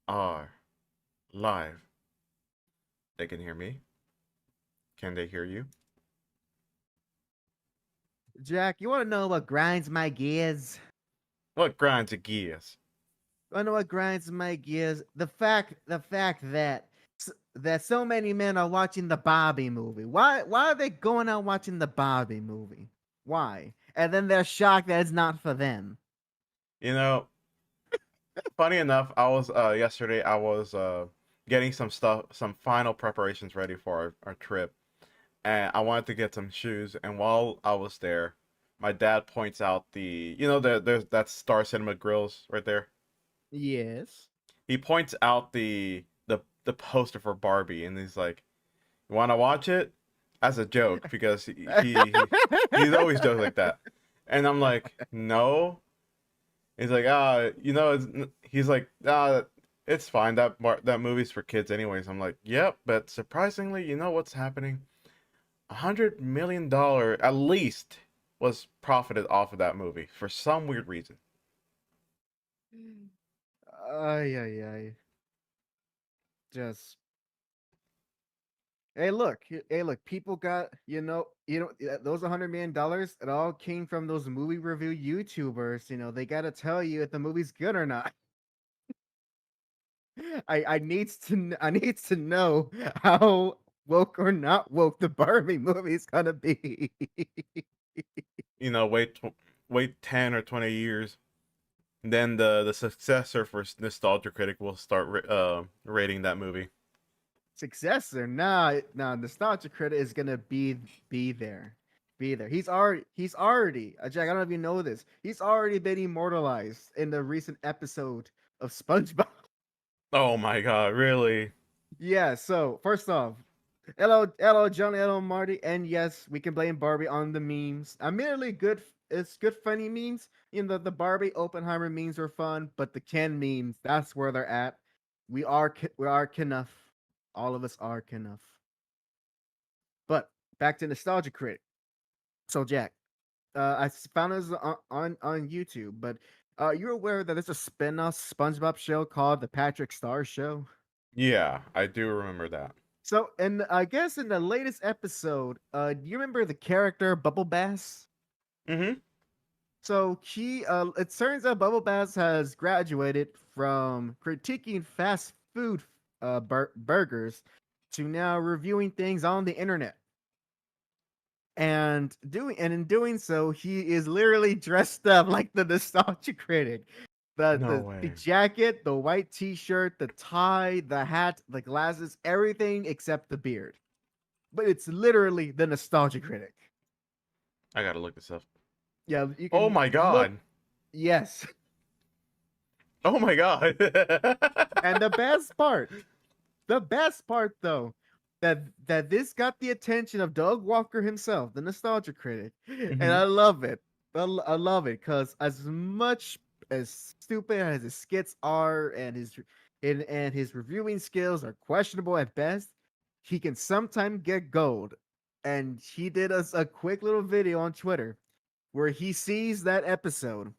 are live. They can hear me. Can they hear you? Jack, you want to know what grinds my gears? What grinds your gears? You want to know what grinds my gears? The fact that that so many men are watching the Barbie movie. Why are they going out watching the Barbie movie? Why? And then they're shocked that it's not for them. You know, funny enough, I was yesterday. I was getting some stuff, some final preparations ready for our trip, and I wanted to get some shoes. And while I was there, my dad points out there's that Star Cinema Grills right there. Yes. He points out the poster for Barbie, and he's like, "You want to watch it?" As a joke because he's always jokes like that, and I'm like, "No." He's like, he's like, it's fine. That movie's for kids anyways. I'm like, yep, but surprisingly, you know what's happening? $100 million at least was profited off of that movie for some weird reason. Ay ay ay. Just hey look, people got those $100 million. It all came from those movie review YouTubers. They got to tell you if the movie's good or not. I needs to know how woke or not woke the Barbie movie is gonna be. Wait 10 or 20 years, then the successor for Nostalgia Critic will start rating that movie. Successor, nah, Nostalgia Critic is gonna be there, be there. He's already Jack. I don't know if you know this. He's already been immortalized in the recent episode of SpongeBob. Oh my god, really? Yeah. So first off, hello, John, hello, Marty, and yes, we can blame Barbie on the memes. Admittedly, it's good, funny memes. The Barbie Oppenheimer memes are fun, but the Ken memes, that's where they're at. We are Knuff. All of us are Knuff. But back to Nostalgia Critic. So Jack, I found this on YouTube, but you're aware that there's a spin-off SpongeBob show called The Patrick Star Show? Yeah, I do remember that. So, and I guess in the latest episode, do you remember the character Bubble Bass? Mm-hmm. So it turns out Bubble Bass has graduated from critiquing fast food burgers to now reviewing things on the internet. And in doing so, he is literally dressed up like the nostalgia critic. The No the the way. jacket, the white t-shirt, the tie, the hat, the glasses, everything except the beard. But it's literally the nostalgia critic. I gotta look this up. Yeah, you Oh can my look. god. Yes. Oh my god. And the best part though, that this got the attention of Doug Walker himself, the nostalgia critic. And Hmm. I love it. I love it because as much as stupid as his skits are and his reviewing skills are questionable at best, he can sometimes get gold. And he did us a quick little video on Twitter where he sees that episode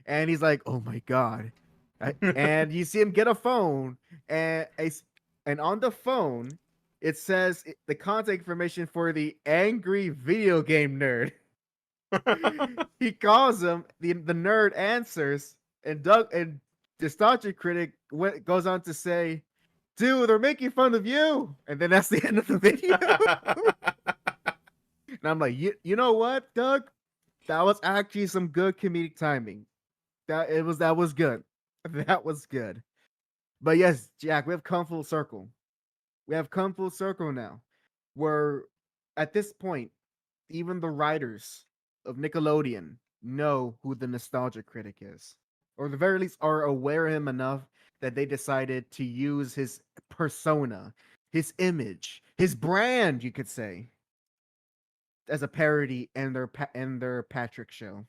and he's like, "Oh my god!" And you see him get a phone, and and on the phone it says the contact information for the angry video game nerd. He calls him. The nerd answers, and Doug and Nostalgia Critic goes on to say, "Dude, they're making fun of you," and then that's the end of the video. And I'm like, you know what, Doug? That was actually some good comedic timing. That was good. That was good. But yes, Jack, we have come full circle. We have come full circle now. Where at this point, even the writers of Nickelodeon know who the nostalgia critic is. Or the very least are aware of him enough that they decided to use his persona, his image, his brand, you could say, as a parody in their Patrick show.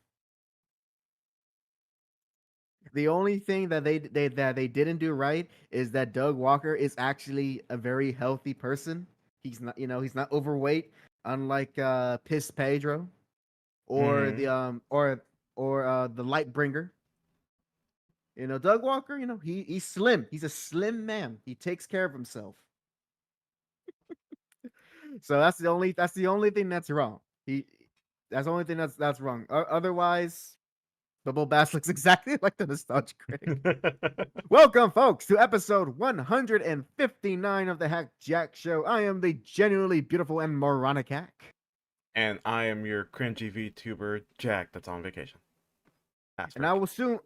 The only thing that they didn't do right is that Doug Walker is actually a very healthy person. He's not overweight, unlike Piss Pedro or Hmm. the or the Lightbringer. Doug Walker, he's slim. He's a slim man. He takes care of himself. So that's the only thing that's wrong. That's the only thing that's wrong. Otherwise, Bubble Bass looks exactly like the Nostalgia Critic. Welcome, folks, to episode 159 of the Hack JAC Show. I am the genuinely beautiful and moronic hack. And I am your cringy VTuber, Jack, that's on vacation. And I will soon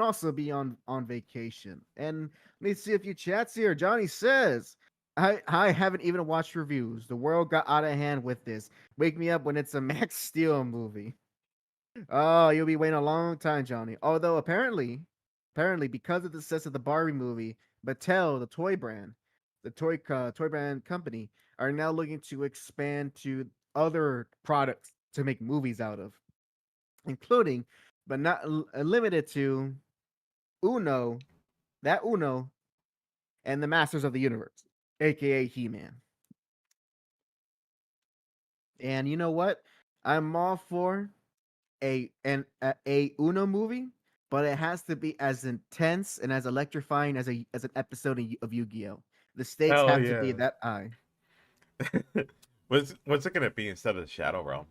also be on vacation. And let me see a few chats here. Johnny says, I haven't even watched reviews. The world got out of hand with this. Wake me up when it's a Max Steel movie. Oh, you'll be waiting a long time, Johnny. Although apparently, because of the success of the Barbie movie, Mattel, the toy brand company, are now looking to expand to other products to make movies out of, including, but not limited to, Uno, and the Masters of the Universe, aka He-Man. And you know what? I'm all for a Uno movie, but it has to be as intense and as electrifying as an episode of Yu-Gi-Oh. The stakes Hell have to be yeah. that high. What's it gonna be instead of the Shadow Realm?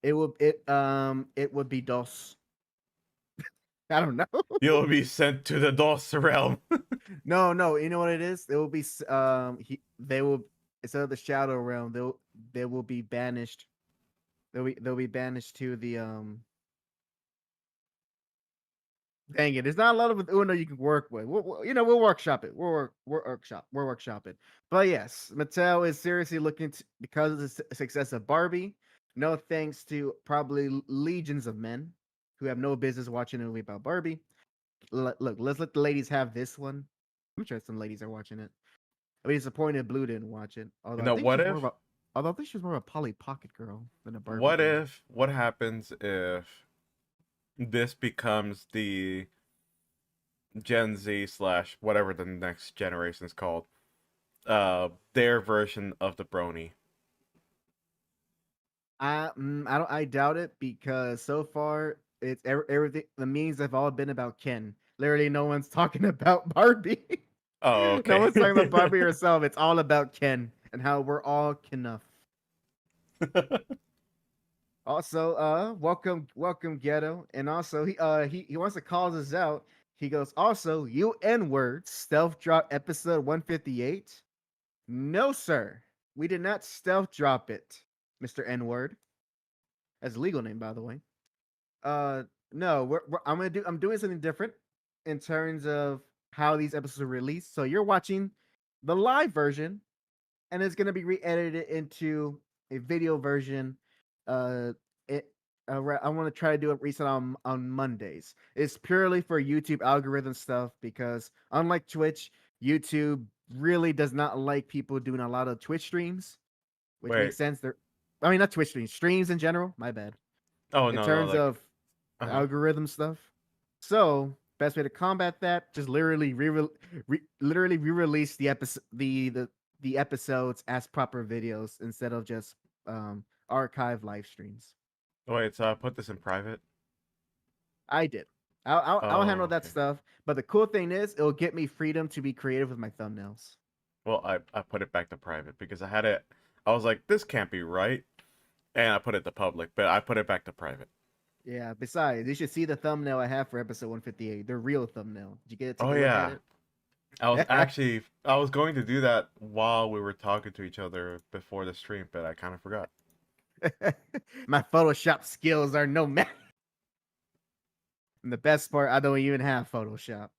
It would be DOS. I don't know. You'll be sent to the DOS realm. No. You know what it is? It will be they will, instead of the Shadow Realm, they will be banished. They'll be banished to the Dang it! There's not a lot of Uno you can work with. We'll workshop it. We'll workshop it. But yes, Mattel is seriously looking to, because of the success of Barbie. No thanks to probably legions of men who have no business watching a movie about Barbie. Look, let's let the ladies have this one. I'm sure some ladies are watching it. I'd be disappointed Blue didn't watch it. Although I think she's more of a Polly Pocket girl than a Barbie girl. What happens if this becomes the Gen Z / whatever the next generation is called, their version of the brony? I doubt it, because so far it's everything. The memes have all been about Ken. Literally, no one's talking about Barbie. Oh, okay. No one's talking about Barbie herself. It's all about Ken and how we're all Kenuff. Also, welcome Ghetto, and also he wants to call us out. He goes, also, you N-word stealth drop episode 158. No, sir, we did not stealth drop it, Mr. N-word. That's a legal name, by the way. No, I'm doing something different in terms of how these episodes are released. So you're watching the live version, and it's gonna be re-edited into a video version. I want to try to do it recent on Mondays. It's purely for YouTube algorithm stuff, because unlike Twitch, YouTube really does not like people doing a lot of Twitch streams, which makes sense. Not Twitch streams in general. My bad. Oh in no, terms of algorithm stuff. So best way to combat that, just literally re-release the episode the episodes as proper videos instead of just archive live streams. Wait, so I put this in private? I did. I'll handle that okay. stuff. But the cool thing is, it'll get me freedom to be creative with my thumbnails. Well, I put it back to private because I had it. I was like, this can't be right, and I put it to public, but I put it back to private. Yeah. Besides, you should see the thumbnail I have for episode 158. The real thumbnail. Did you get to take a Oh look yeah. at it? I was going to do that while we were talking to each other before the stream, but I kind of forgot. My Photoshop skills are no match. And the best part, I don't even have Photoshop.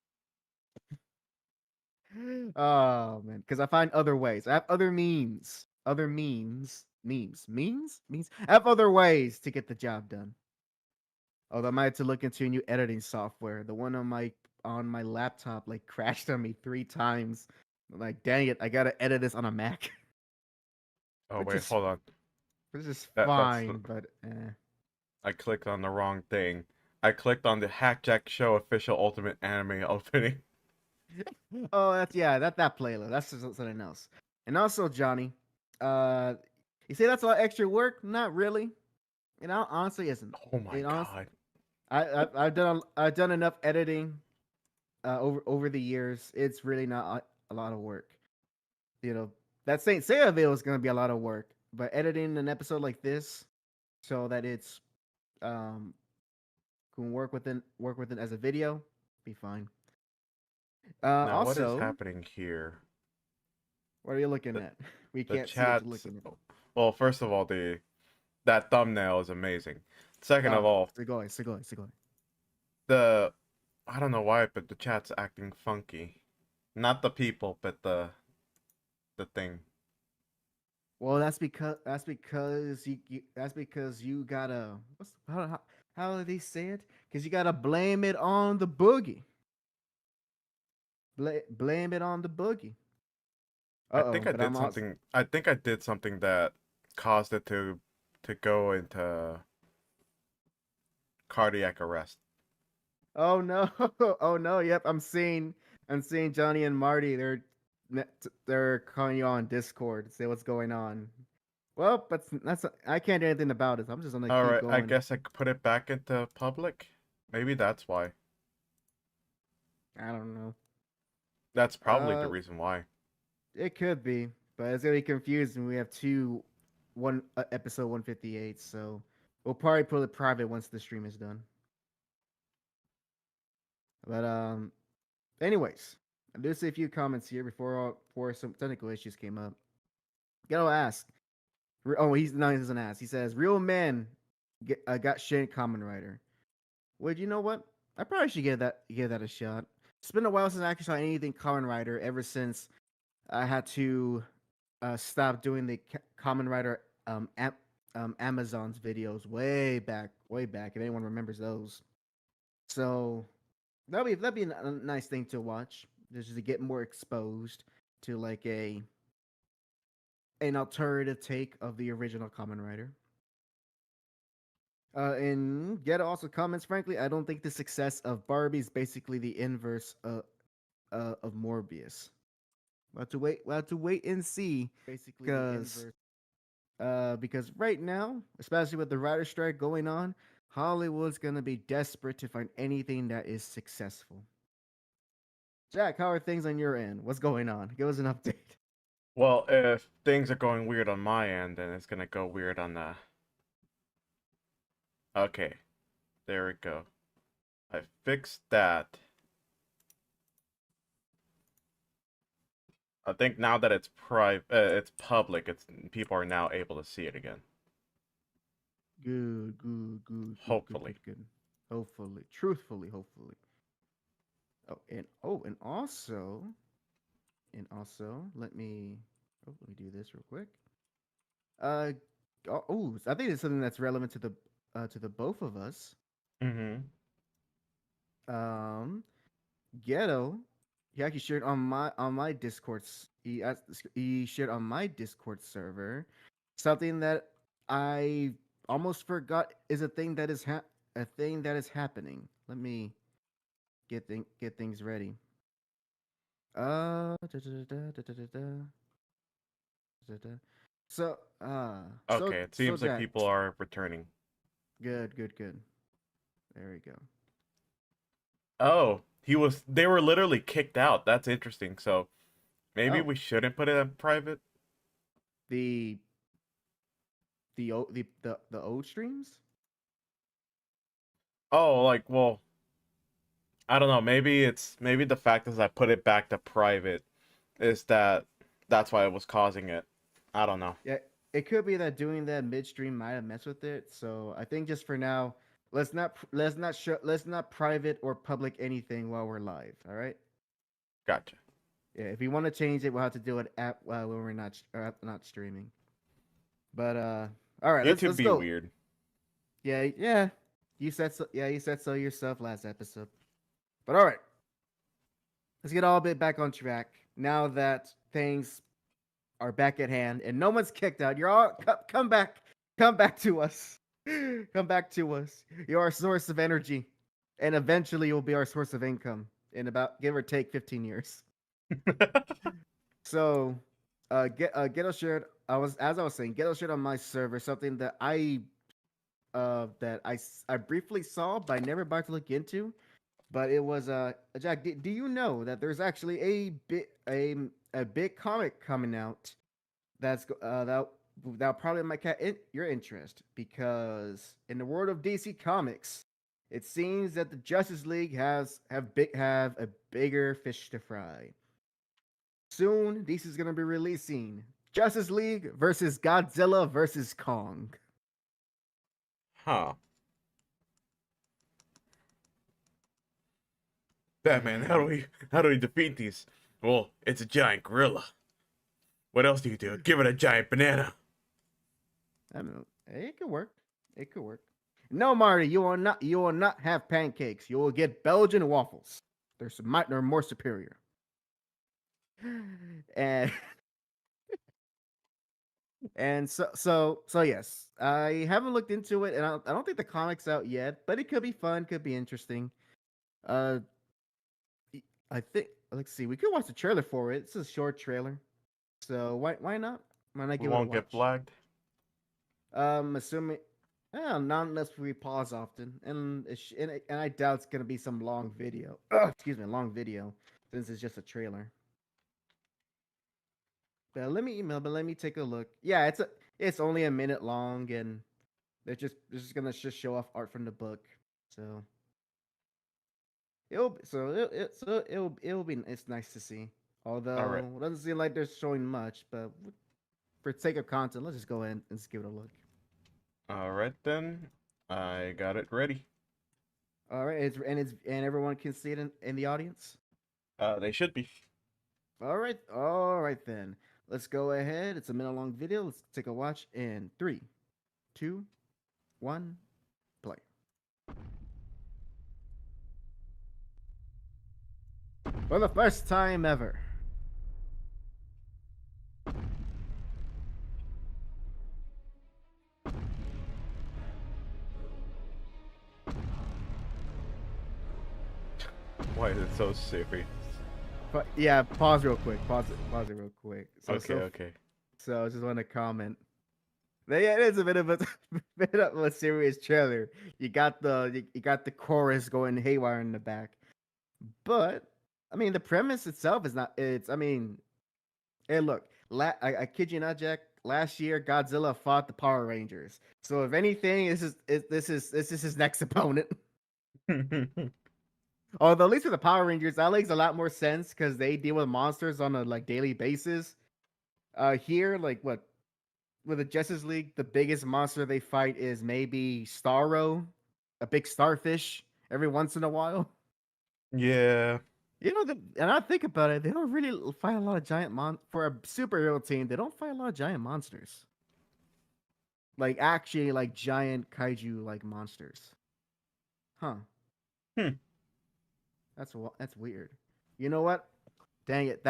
Oh man, because I find other ways. I have other memes. I have other ways to get the job done. Although I might have to look into a new editing software. The one on my laptop crashed on me 3 times. I'm like, dang it, I gotta edit this on a Mac. Oh wait, hold on. This is fine, but I clicked on the wrong thing. I clicked on the HAC Show official ultimate anime opening. Oh, that playlist. That's just something else. And also, Johnny, you say that's a lot of extra work? Not really. Honestly isn't. Oh my god. I've done enough editing over the years. It's really not a lot of work. You know, that Saint Seiya video is gonna be a lot of work, but editing an episode like this so that it's um can work within as a video, be fine. Now, what is Also, happening here? what are you looking The at? We the can't see what you're chats. looking at. Well, first of all, the that thumbnail is amazing. Second of Oh, all, Segoy. the I don't know why, but the chat's acting funky. Not the people, but the thing. Well, that's because you gotta how do they say it? Because you gotta blame it on the boogie. Blame it on the boogie. I Uh think oh, I but did I'm also something. I think I did something that caused it to go into cardiac arrest. oh no, oh no. Yep, I'm seeing Johnny and Marty. They're calling you on Discord to say what's going on. Well, but that's I can't do anything about it. I'm just gonna All keep right, I going. guess I could put it back into public. Maybe that's why. I don't know. That's probably the Uh, reason why. it could be, but it's gonna be confusing. We have one episode 158, so we'll probably put it private once the stream is done. But anyways, I do see a few comments here before some technical issues came up. Gotta ask. Oh, he doesn't ask. He says, "Real men got shit Common Rider." Well, you know what? I probably should give that a shot. It's been a while since I actually saw anything Common Rider. Ever since I had to stop doing the Common Rider Amazon's videos way back. If anyone remembers those, so that'd be a nice thing to watch, just to get more exposed to like a an alternative take of the original Common Rider. And Get also comments, frankly, I don't think the success of Barbie is basically the inverse of Morbius. We'll have to wait and see Basically, the because inverse. because right now, especially with the writer strike going on, Hollywood's gonna be desperate to find anything that is successful. Jack, how are things on your end? What's going on? Give us an update. Well, if things are going weird on my end, then it's gonna go weird on the. Okay, there we go. I fixed that. I think now that it's it's public. It's people are now able to see it again. Hopefully. Good. Hopefully, truthfully, hopefully. And also, let me do this real quick. Uh, I think it's something that's relevant to the both of us. Mm-hmm. Um, Ghetto, he actually shared on my he shared on my Discord server something that I almost forgot is a thing that is a thing that is happening. Let me get things ready. So Okay, it seems like Jack, people are returning. good. There we go. Oh, they were literally kicked out. That's interesting. So maybe Oh, we shouldn't put it in private. the the old streams. Oh, like, well, I don't know. Maybe the fact is I put it back to private is that's why it was causing it. I don't know. Yeah, it could be that doing that midstream might have messed with it. So I think just for now, let's not private or public anything while we're live. All right. Gotcha. Yeah, if we want to change it, we'll have to do it at when we're not streaming. But all right, YouTube let's be go. weird. Yeah. You said so. Yeah, you said so yourself last episode. But all right, let's get all a bit back on track now that things are back at hand and no one's kicked out. You're all come back. Come back to us. Come back to us. You're our source of energy. And eventually you'll be our source of income in about give or take 15 years. So Ghetto shared I was saying, Ghetto shared on my server something that I that I briefly saw, but I never bothered to look into. But it was Jack. Do you know that there's actually a big comic coming out that probably might catch your interest, because in the world of DC Comics, it seems that the Justice League have a bigger fish to fry. Soon, DC is gonna be releasing Justice League versus Godzilla versus Kong. Huh. Batman, how do we defeat these? Well, it's a giant gorilla. What else do you do? Give it a giant banana. I mean, it could work. It could work. No, Marty, you will not have pancakes. You will get Belgian waffles. They're more superior. And so yes, I haven't looked into it, and I don't think the comic's out yet, but it could be fun, could be interesting. Uh, I think, let's see, we could watch the trailer for it. It's a short trailer, so why not? Why not We give it a won't get watch? flagged. Assuming, not unless we pause often, and I doubt it's gonna be some long video. Excuse me, long video, since it's just a trailer. But let me take a look. Yeah, it's only a minute long, and they're just gonna show off art from the book. So it'll be it's nice to see. Although All right. it doesn't seem like they're showing much, but for sake of content, let's just go ahead and just give it a look. All right then. I got it ready. All right, and everyone can see it in the audience. They should be. All right then. Let's go ahead. It's a minute long video. Let's take a watch in 3, 2, 1, play. For the first time ever. Why is it so serious? But yeah, pause real quick. Pause it real quick. Okay. So I just want to comment. Yeah, it is a bit of a bit of a serious trailer. You got the chorus going haywire in the back, but I mean the premise itself is not. It's I mean, hey look, I kid you not, Jack. Last year, Godzilla fought the Power Rangers. So if anything, this is his next opponent. Although at least with the Power Rangers, that makes a lot more sense because they deal with monsters on a like daily basis. Here, like what with the Justice League, the biggest monster they fight is maybe Starro, a big starfish, every once in a while. Yeah. You know, and I think about it, they don't really fight a lot of giant for a superhero team. They don't fight a lot of giant monsters, like actually like giant kaiju like monsters. Huh? Hmm. That's weird. You know what? Dang it!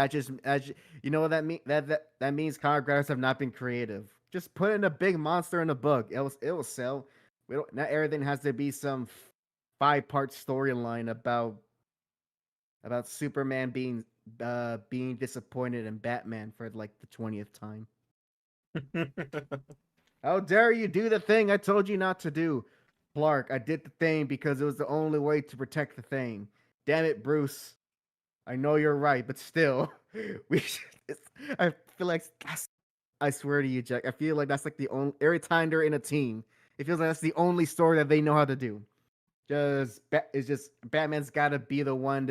You know what that mean? That means comic writers have not been creative. Just put in a big monster in a book. It will sell. We don't. Not everything has to be some 5-part storyline about Superman being disappointed in Batman for like the 20th time. How dare you do the thing I told you not to do, Clark? I did the thing because it was the only way to protect the thing. Damn it, Bruce. I know you're right, but still, we should. I feel like I swear to you, Jack. I feel like that's like the only every time they're in a team, it feels like that's the only story that they know how to do. It's just Batman's got to be the one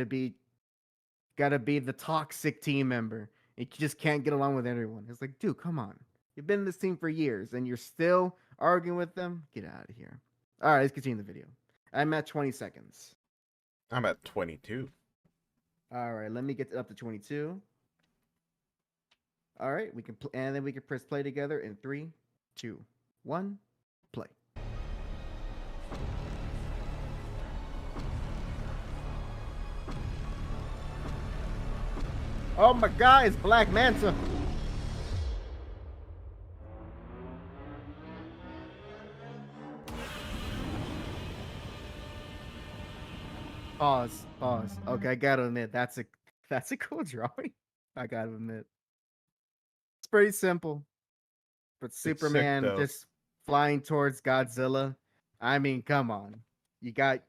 got to be the toxic team member. You just can't get along with everyone. It's like, dude, come on. You've been in this team for years, and you're still arguing with them. Get out of here. All right, let's continue the video. I'm at 20 seconds. I'm at 22. All right, let me get up to 22. All right, and then we can press play together in 3, 2, 1, play. Oh my God, it's Black Manta. Pause. Okay, I gotta admit that's a cool drawing. I gotta admit, it's pretty simple. But It's sick Superman though. just flying towards Godzilla. I mean, come on. You got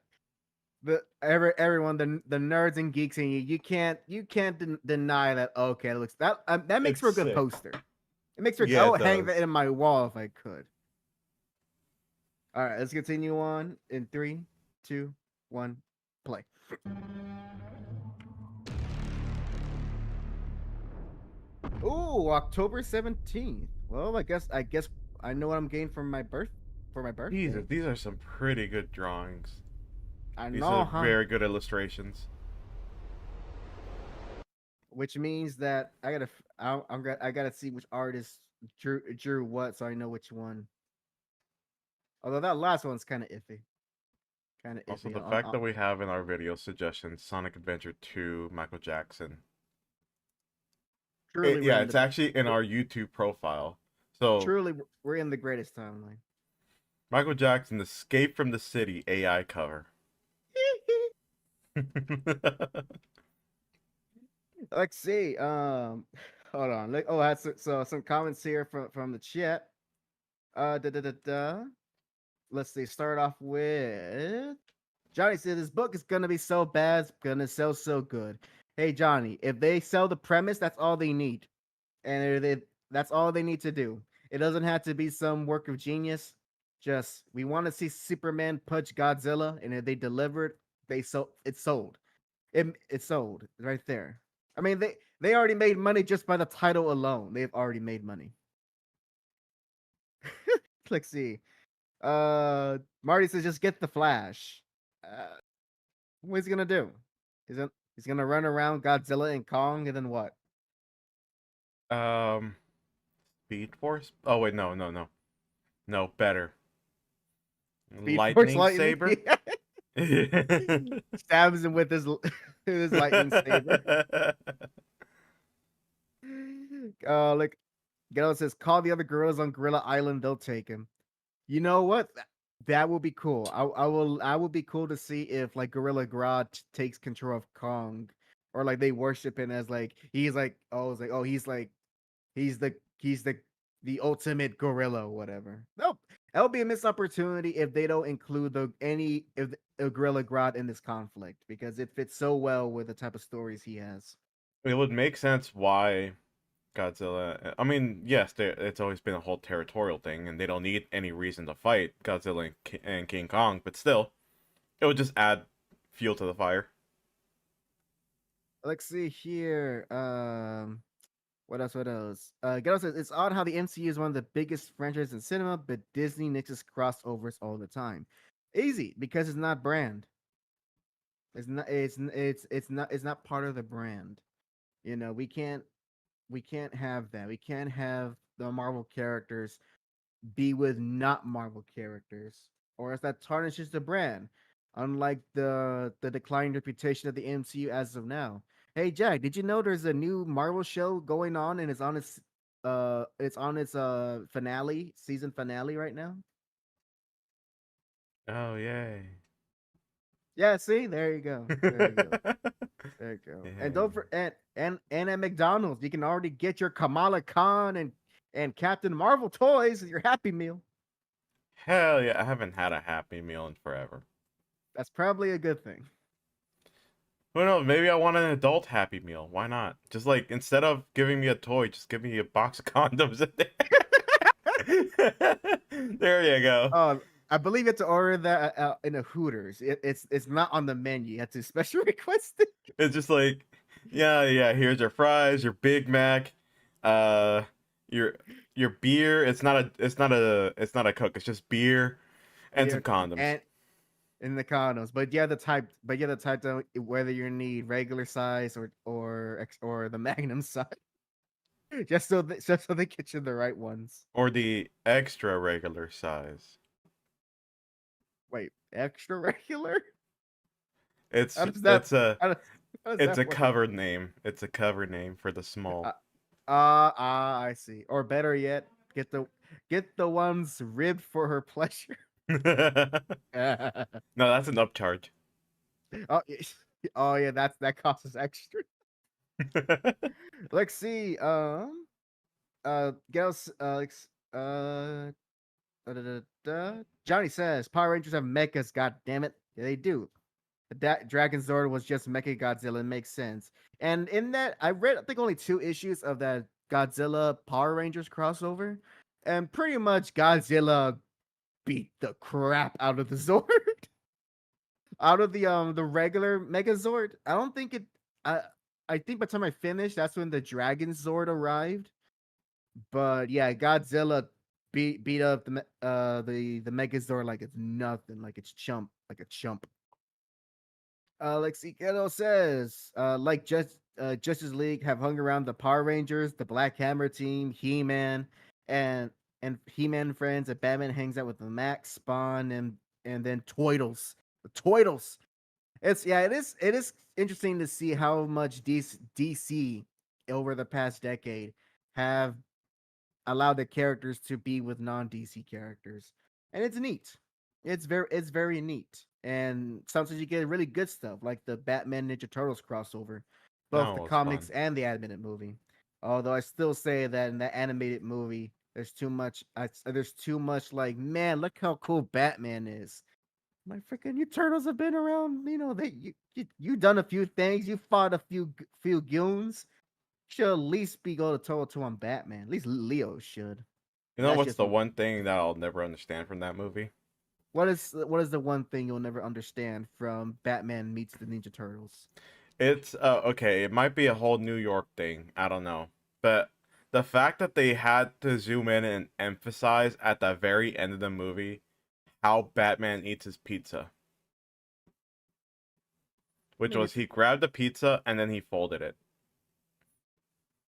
everyone, the nerds and geeks in you. You can't deny that. Okay, it looks that makes for a It's good sick. poster. It makes for. I Yeah, it would hang that does. in my wall if I could. All right, let's continue on in 3, 2, 1, play. Ooh, October 17th. Well, I guess I know what I'm getting for my birthday. These are some pretty good drawings. I These are know, huh? very good illustrations. Which means that I gotta see which artist drew what, so I know which one. Although that last one's kind of iffy. Kind of Also, iffy. the fact that we have in our video suggestions Sonic Adventure 2, Michael Jackson. Truly, we're Yeah, in it's the actually in our YouTube profile. So, truly we're in the greatest timeline. Michael Jackson, Escape from the City AI cover. Let's see. Hold on. Oh, that's so some comments here from the chat. Da da da da. Let's see. Start off with Johnny said this book is gonna be so bad, it's gonna sell so good. Hey Johnny, if they sell the premise, that's all they need, and that's all they need to do. It doesn't have to be some work of genius. Just we want to see Superman punch Godzilla, and if they delivered, they sold. It sold. It sold right there. I mean, they already made money just by the title alone. They've already made money. Let's see. Marty says just get the Flash. What's he gonna do? He's gonna run around Godzilla and Kong, and then what? um, Speed Force? Oh, wait, no, no, no. No, better. Speed Force Lightning Lightning. Saber? Stabs him with his his lightning saber. Like Ghetto says, call the other gorillas on Gorilla Island. They'll take him. You know what? That will be cool. I will be cool to see if like Gorilla Grodd takes control of Kong, or like they worship him as like he's like oh it's like oh he's the ultimate gorilla or whatever. Nope. That'll be a missed opportunity if they don't include if a Gorilla Grodd in this conflict, because it fits so well with the type of stories he has. It would make sense why Godzilla. I mean, yes, it's always been a whole territorial thing, and they don't need any reason to fight Godzilla and King Kong, but still, it would just add fuel to the fire. Let's see here. What else? What else? Ghetto says it's odd how the MCU is one of the biggest franchises in cinema, but Disney nixes crossovers all the time. Easy, because it's not brand. It's not. It's not part of the brand. You know, we can't have that. We can't have the Marvel characters be with not Marvel characters, or else that tarnishes the brand. Unlike the declined reputation of the MCU as of now. Hey Jack, did you know there's a new Marvel show going on and it's on its season finale right now? Oh, yay. Yeah, see, there you go. There you go. There you go. And Yay. don't for and at McDonald's, you can already get your Kamala Khan and Captain Marvel toys with your Happy Meal. Hell yeah, I haven't had a Happy Meal in forever. That's probably a good thing. Who knows? Maybe I want an adult Happy Meal. Why not? Just like, instead of giving me a toy, just give me a box of condoms in there. There you go. I believe you have to order that in a Hooters. It's not on the menu. You have to special request it. It's just like, yeah, here's your fries, your Big Mac, uh, your your beer. It's not a Coke. It's just beer and some Here condoms. and in the condoms, but to whether you need regular size or the Magnum size, just so they get you the right ones. Or the extra regular size. Wait, extra regular? It's How does that? it's a How does, how does it's that a work? covered name. It's a covered name for the Uh, small. I see. Or better yet, get the ones ribbed for her pleasure. No, that's an upcharge. Oh, oh yeah, that costs us extra. Let's see. Gals, uh, da, da, da, da. Johnny says Power Rangers have mechas. God damn it, yeah, they do. That Dragon Zord was just Mecha Godzilla. It makes sense. And in that, I read I think only 2 issues of that Godzilla Power Rangers crossover, and pretty much Godzilla beat the crap out of the Zord, out of the regular Megazord. I don't think it. I think by the time I finished, that's when the Dragon Zord arrived. But yeah, Godzilla beat up the Megazord like it's nothing, like it's like a chump. Lexi Ghetto says, like Justice League have hung around the Power Rangers, the Black Hammer team, He-Man, and He-Man friends, and Batman hangs out with the Max, Spawn, and then Toidles. The Toidles. It is interesting to see how much DC over the past decade have allowed the characters to be with non-DC characters, and it's neat. It's very neat, and sometimes you get really good stuff like the Batman Ninja Turtles crossover, both That the was comics fun. and the animated movie. Although I still say that in the animated movie, there's too much. There's too much like, man, look how cool Batman is. My freaking you turtles have been around. You know you done a few things. You fought a few goons. Should at least be go to toe on Batman. At least Leo should. You know That's what's just the one thing that I'll never understand from that movie? what is the one thing you'll never understand from Batman meets the Ninja Turtles? It's okay, it might be a whole New York thing. I don't know. But the fact that they had to zoom in and emphasize at the very end of the movie how Batman eats his pizza, I which mean, was he grabbed the pizza and then he folded it.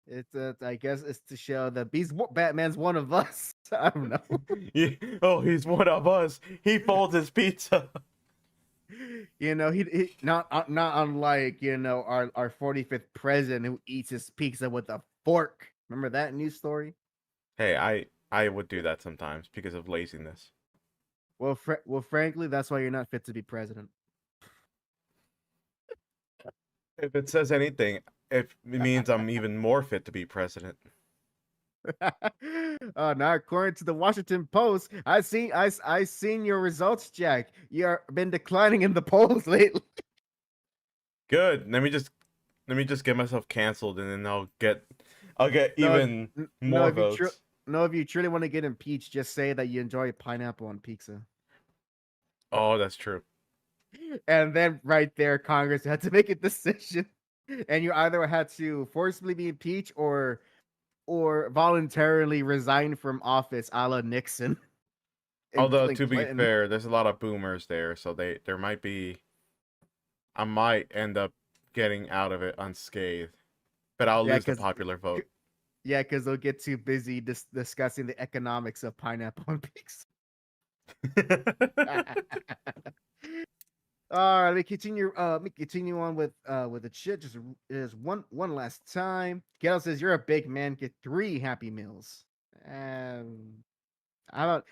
it's I guess it's to show that Batman's one of us. I don't know. Yeah. Oh, he's one of us. He folds his pizza. He not unlike our 45th president who eats his pizza with a fork. Remember that news story? Hey, I would do that sometimes because of laziness. Well, frankly, that's why you're not fit to be president. If it says anything, it means I'm even more fit to be president. Now according to the Washington Post, I seen your results, Jack. You've been declining in the polls lately. Good. Let me just get myself canceled and then I'll get No, even no, more votes. if you truly want to get impeached, just say that you enjoy pineapple on pizza. Oh, that's true. And then right there, Congress had to make a decision, and you either had to forcibly be impeached or voluntarily resign from office, a la Nixon and Although to be Clinton. fair, there's a lot of boomers there, so I might end up getting out of it unscathed, but I'll Yeah, lose the because popular vote. they'll get too busy discussing the economics of pineapple on pizza. All right, let me continue on with the shit. Just one last time. Gail says you're a big man. Get 3 Happy Meals. How about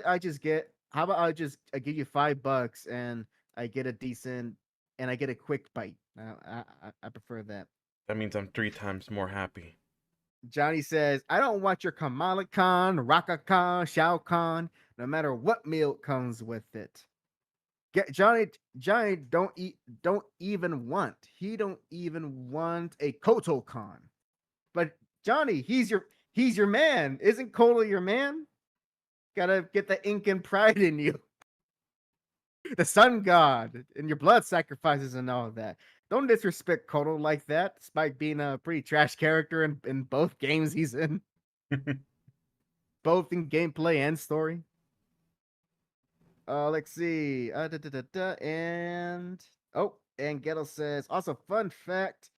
I just I give you $5 and I get a decent and I get a quick bite. I prefer that. That means I'm 3 times more happy. Johnny says I don't want your Kamala Khan, Raka Khan, Shao Khan, no matter what meal comes with it. Johnny don't even want. He don't even want a Koto Khan. But Johnny, he's your man. Isn't Koto your man? Gotta get the Incan pride in you. The sun god and your blood sacrifices and all of that. Don't disrespect Koto like that, despite being a pretty trash character in both games he's in, both in gameplay and story. Let's see. And and Ghetto says also fun fact.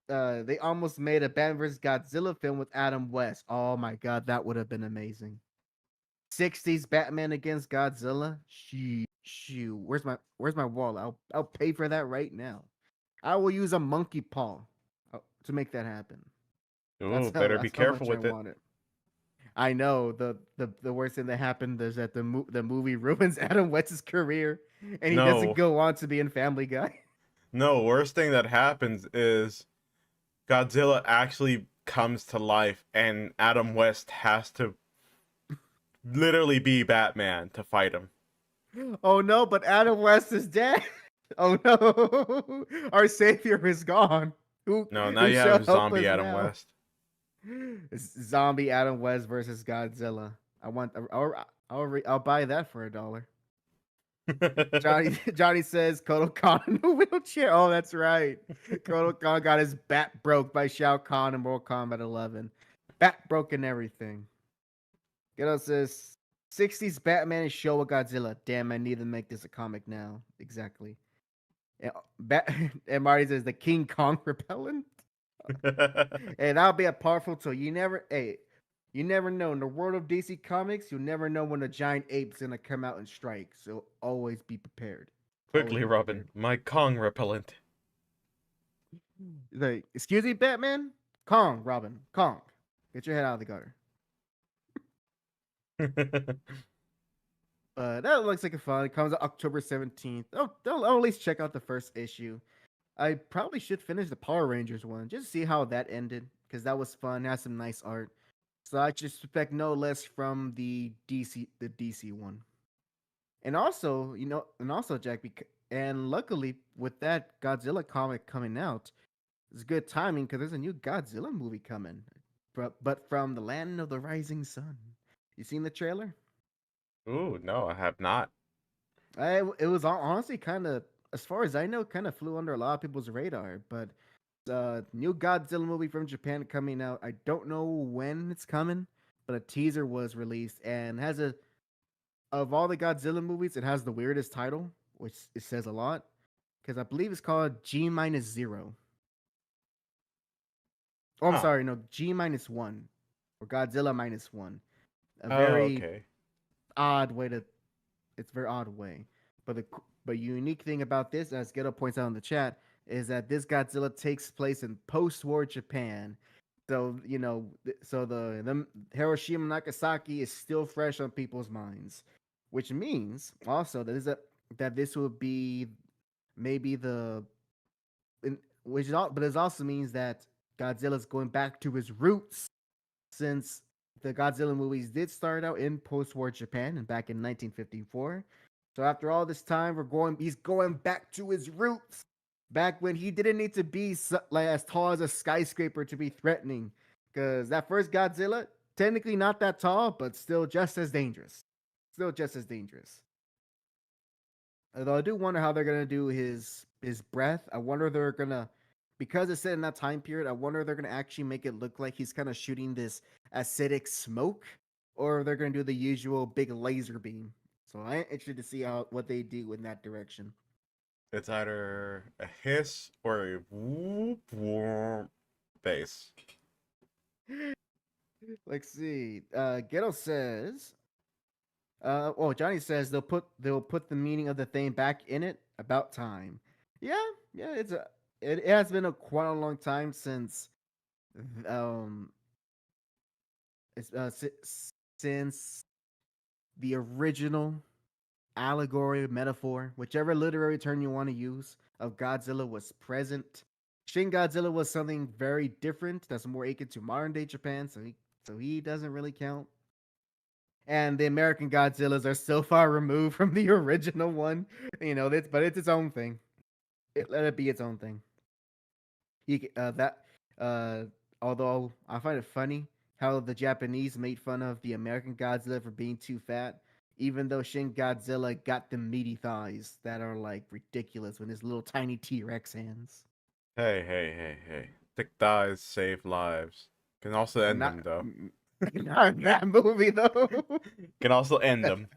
They almost made a Batman vs Godzilla film with Adam West. Oh my god, that would have been amazing. 60s Batman against Godzilla. Shoo. Where's my wallet? I'll pay for that right now. I will use a monkey paw to make that happen. Ooh, better be That's how careful much I with it. want it. I know the worst thing that happened is that the movie ruins Adam West's career, and he doesn't No, go on to be in Family Guy. no. Worst thing that happens is Godzilla actually comes to life, and Adam West has to literally be Batman to fight him. Oh no, but Adam West is dead. Oh no, our savior is gone. No, now Who you shall have help us zombie Adam now? West. It's zombie Adam West versus Godzilla. I want. I'll buy that for $1. Johnny says Kotal Khan in a wheelchair. Oh, that's right. Kotal Khan got his bat broke by Shao Kahn in Mortal Kombat 11. Bat broke and everything. Ghetto says 60s Batman and Showa Godzilla. Damn, I need to make this a comic now. Exactly. And, and Marty says the King Kong repellent. Hey, that'll be a powerful tool. You never know. In the world of DC Comics, you'll never know when a giant ape's gonna come out and strike. So always be prepared. Quickly, Robin, my Kong repellent. Like, excuse me, Batman? Kong, Robin. Kong. Get your head out of the gutter. That looks like a fun. It comes out October 17th. I'll at least check out the first issue. I probably should finish the Power Rangers one. Just see how that ended. Because that was fun. It has some nice art. So I just expect no less from the DC one. And also, Jack, and luckily with that Godzilla comic coming out, it's good timing because there's a new Godzilla movie coming, but from the land of the rising sun. You seen the trailer? Ooh, no, I have not. It was honestly kind of, as far as I know, kind of flew under a lot of people's radar. But new Godzilla movie from Japan coming out. I don't know when it's coming, but a teaser was released and has of all the Godzilla movies, it has the weirdest title, which it says a lot, because I believe it's called G-0. Oh, I'm sorry, no, G-1 or Godzilla -1. A very okay. odd way to. It's a very odd way, but unique thing about this, as Ghetto points out in the chat, is that this Godzilla takes place in post-war Japan. So so the Hiroshima and Nagasaki is still fresh on people's minds, which means also that this will be maybe but it also means that Godzilla's going back to his roots, since the Godzilla movies did start out in post-war Japan and back in 1954. So after all this time, he's going back to his roots, back when he didn't need to be like as tall as a skyscraper to be threatening. Because that first Godzilla, technically not that tall, but still just as dangerous. Still just as dangerous. Although I do wonder how they're gonna do his breath. I wonder if they're gonna, because it's set in that time period, I wonder if they're gonna actually make it look like he's kind of shooting this acidic smoke, or they're gonna do the usual big laser beam. So I'm interested to see what they do in that direction. It's either a hiss or a whoop whoop bass. Let's see. Ghetto says, Johnny says they'll put the meaning of the thing back in it. About time. Yeah, it has been quite a long time since since the original allegory, metaphor, whichever literary term you want to use, of Godzilla was present. Shin Godzilla was something very different that's more akin to modern day Japan, so he doesn't really count. And the American Godzillas are so far removed from the original one, but it's its own thing. Let it be its own thing. Although I find it funny how the Japanese made fun of the American Godzilla for being too fat, even though Shin Godzilla got the meaty thighs that are like ridiculous with his little tiny T-Rex hands. Hey. Thick thighs save lives. Can also end them, though. Not in that movie, though. Can also end them.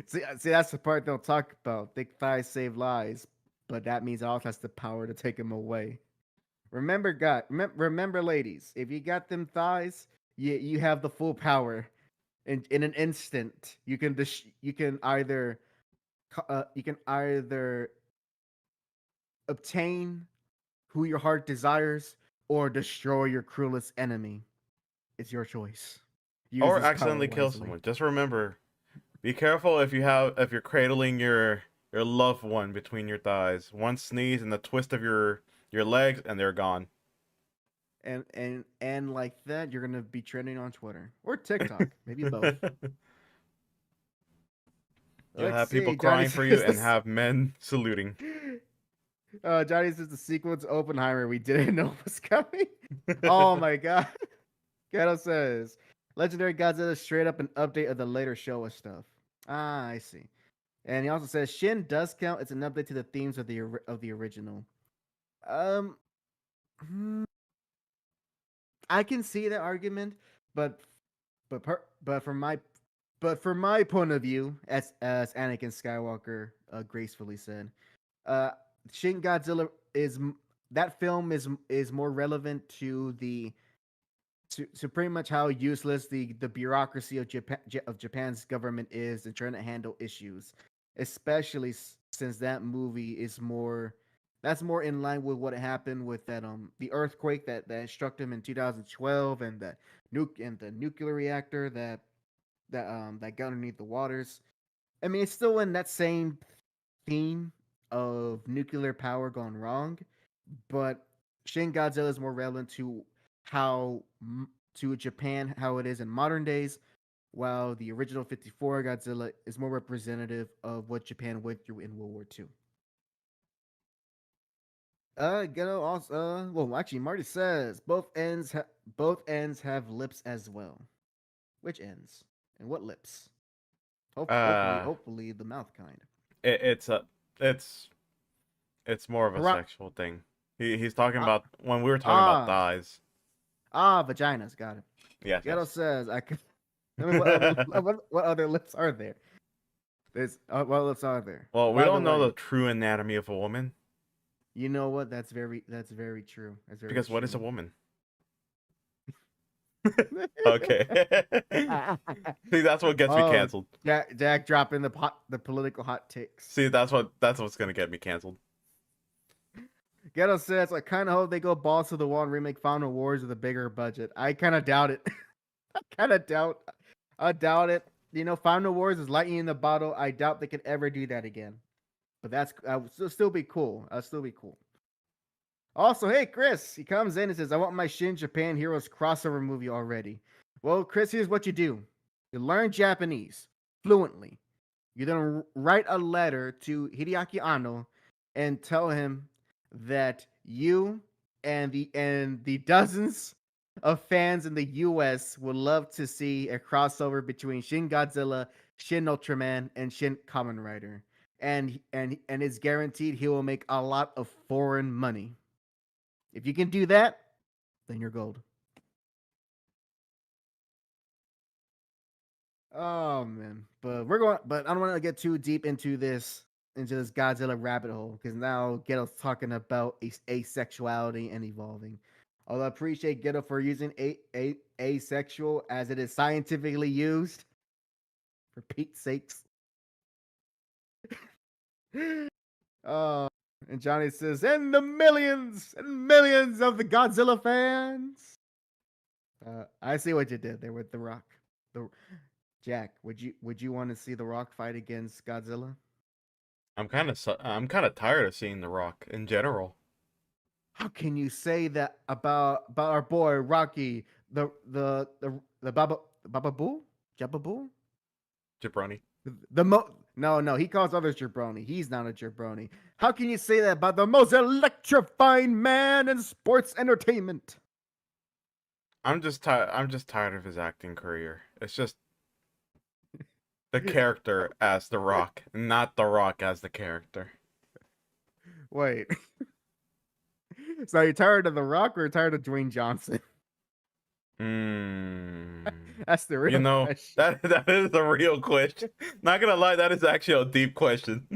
See, that's the part they'll talk about. Thick thighs save lives, but that means it also has the power to take them away. Remember, ladies, if you got them thighs, you have the full power. In an instant, you can either obtain who your heart desires or destroy your cruelest enemy. It's your choice. Or accidentally kill someone. Just remember, be careful if you're cradling your loved one between your thighs. One sneeze and the twist of your legs and they're gone. And like that, you're gonna be trending on Twitter or TikTok, maybe both. You'll Let's have people see. Johnny crying for you says and this. have men saluting. Johnny says the sequel to Oppenheimer we didn't know was coming. Oh my god. Kato says Legendary Godzilla straight up an update of the later Showa stuff. Ah, I see. And he also says Shin does count. It's an update to the themes of the original. Um, hmm, I can see that argument, but but from my point of view, as Anakin Skywalker gracefully said, uh, Shin Godzilla that film is more relevant to pretty much how useless the bureaucracy of Japan's government is in trying to handle issues, especially since that movie is more that's more in line with what happened with that the earthquake that struck them in 2012 and the nuclear reactor that got underneath the waters. I mean, it's still in that same theme of nuclear power gone wrong, but Shin Godzilla is more relevant to how to Japan how it is in modern days, while the original 54 Godzilla is more representative of what Japan went through in World War II. Ghetto also well actually Marty says both ends have lips as well. Which ends? And what lips? Uh, Hopefully the mouth kind. it's a, it's, it's more of a Hurrah. sexual thing. He's talking Ah, about when we were talking about ah, thighs. vaginas. Got it. Yes, Ghetto yes. says I could. I mean, what other lips are there? There's what lips are there? Well, we By the don't know the way, true anatomy of a woman you know what? That's very true. That's very because what is a true. woman? Okay. See, that's what gets me Oh, canceled. Jack dropping the political hot takes. See, that's what's gonna get me canceled. Ghetto says I kind of hope they go balls to the wall and remake Final Wars with a bigger budget. I kind of doubt it. I doubt it. You know, Final Wars is lightning in the bottle. I doubt they could ever do that again. But that's would still be cool. I'll still be cool. Also, hey Chris, he comes in and says, "I want my Shin Japan Heroes crossover movie already." Well, Chris, here's what you do: you learn Japanese fluently. You then write a letter to Hideaki Anno and tell him that you and the dozens of fans in the U.S. would love to see a crossover between Shin Godzilla, Shin Ultraman, and Shin Kamen Rider, and it's guaranteed he will make a lot of foreign money. If you can do that, then you're gold. Oh man, but I don't want to get too deep into this Godzilla rabbit hole because now Ghetto's talking about asexuality and evolving. Although I appreciate Ghetto for using asexual as it is scientifically used. For Pete's sakes. Oh, and Johnny says, and the millions and millions of the Godzilla fans. I see what you did there with The Rock. The Jack, would you want to see The Rock fight against Godzilla? I'm kind of tired of seeing The Rock in general. How can you say that about our boy Rocky, the Baba Boo? Jabba Boo? Jabroni. No, he calls others jabroni. He's not a jabroni. How can you say that about the most electrifying man in sports entertainment? I'm just tired. I'm just tired of his acting career. It's just the character as The Rock, not The Rock as the character. Wait. So you're tired of The Rock or tired of Dwayne Johnson? Hmm. That's the You real know, question. that is a real question. Not gonna lie, that is actually a deep question.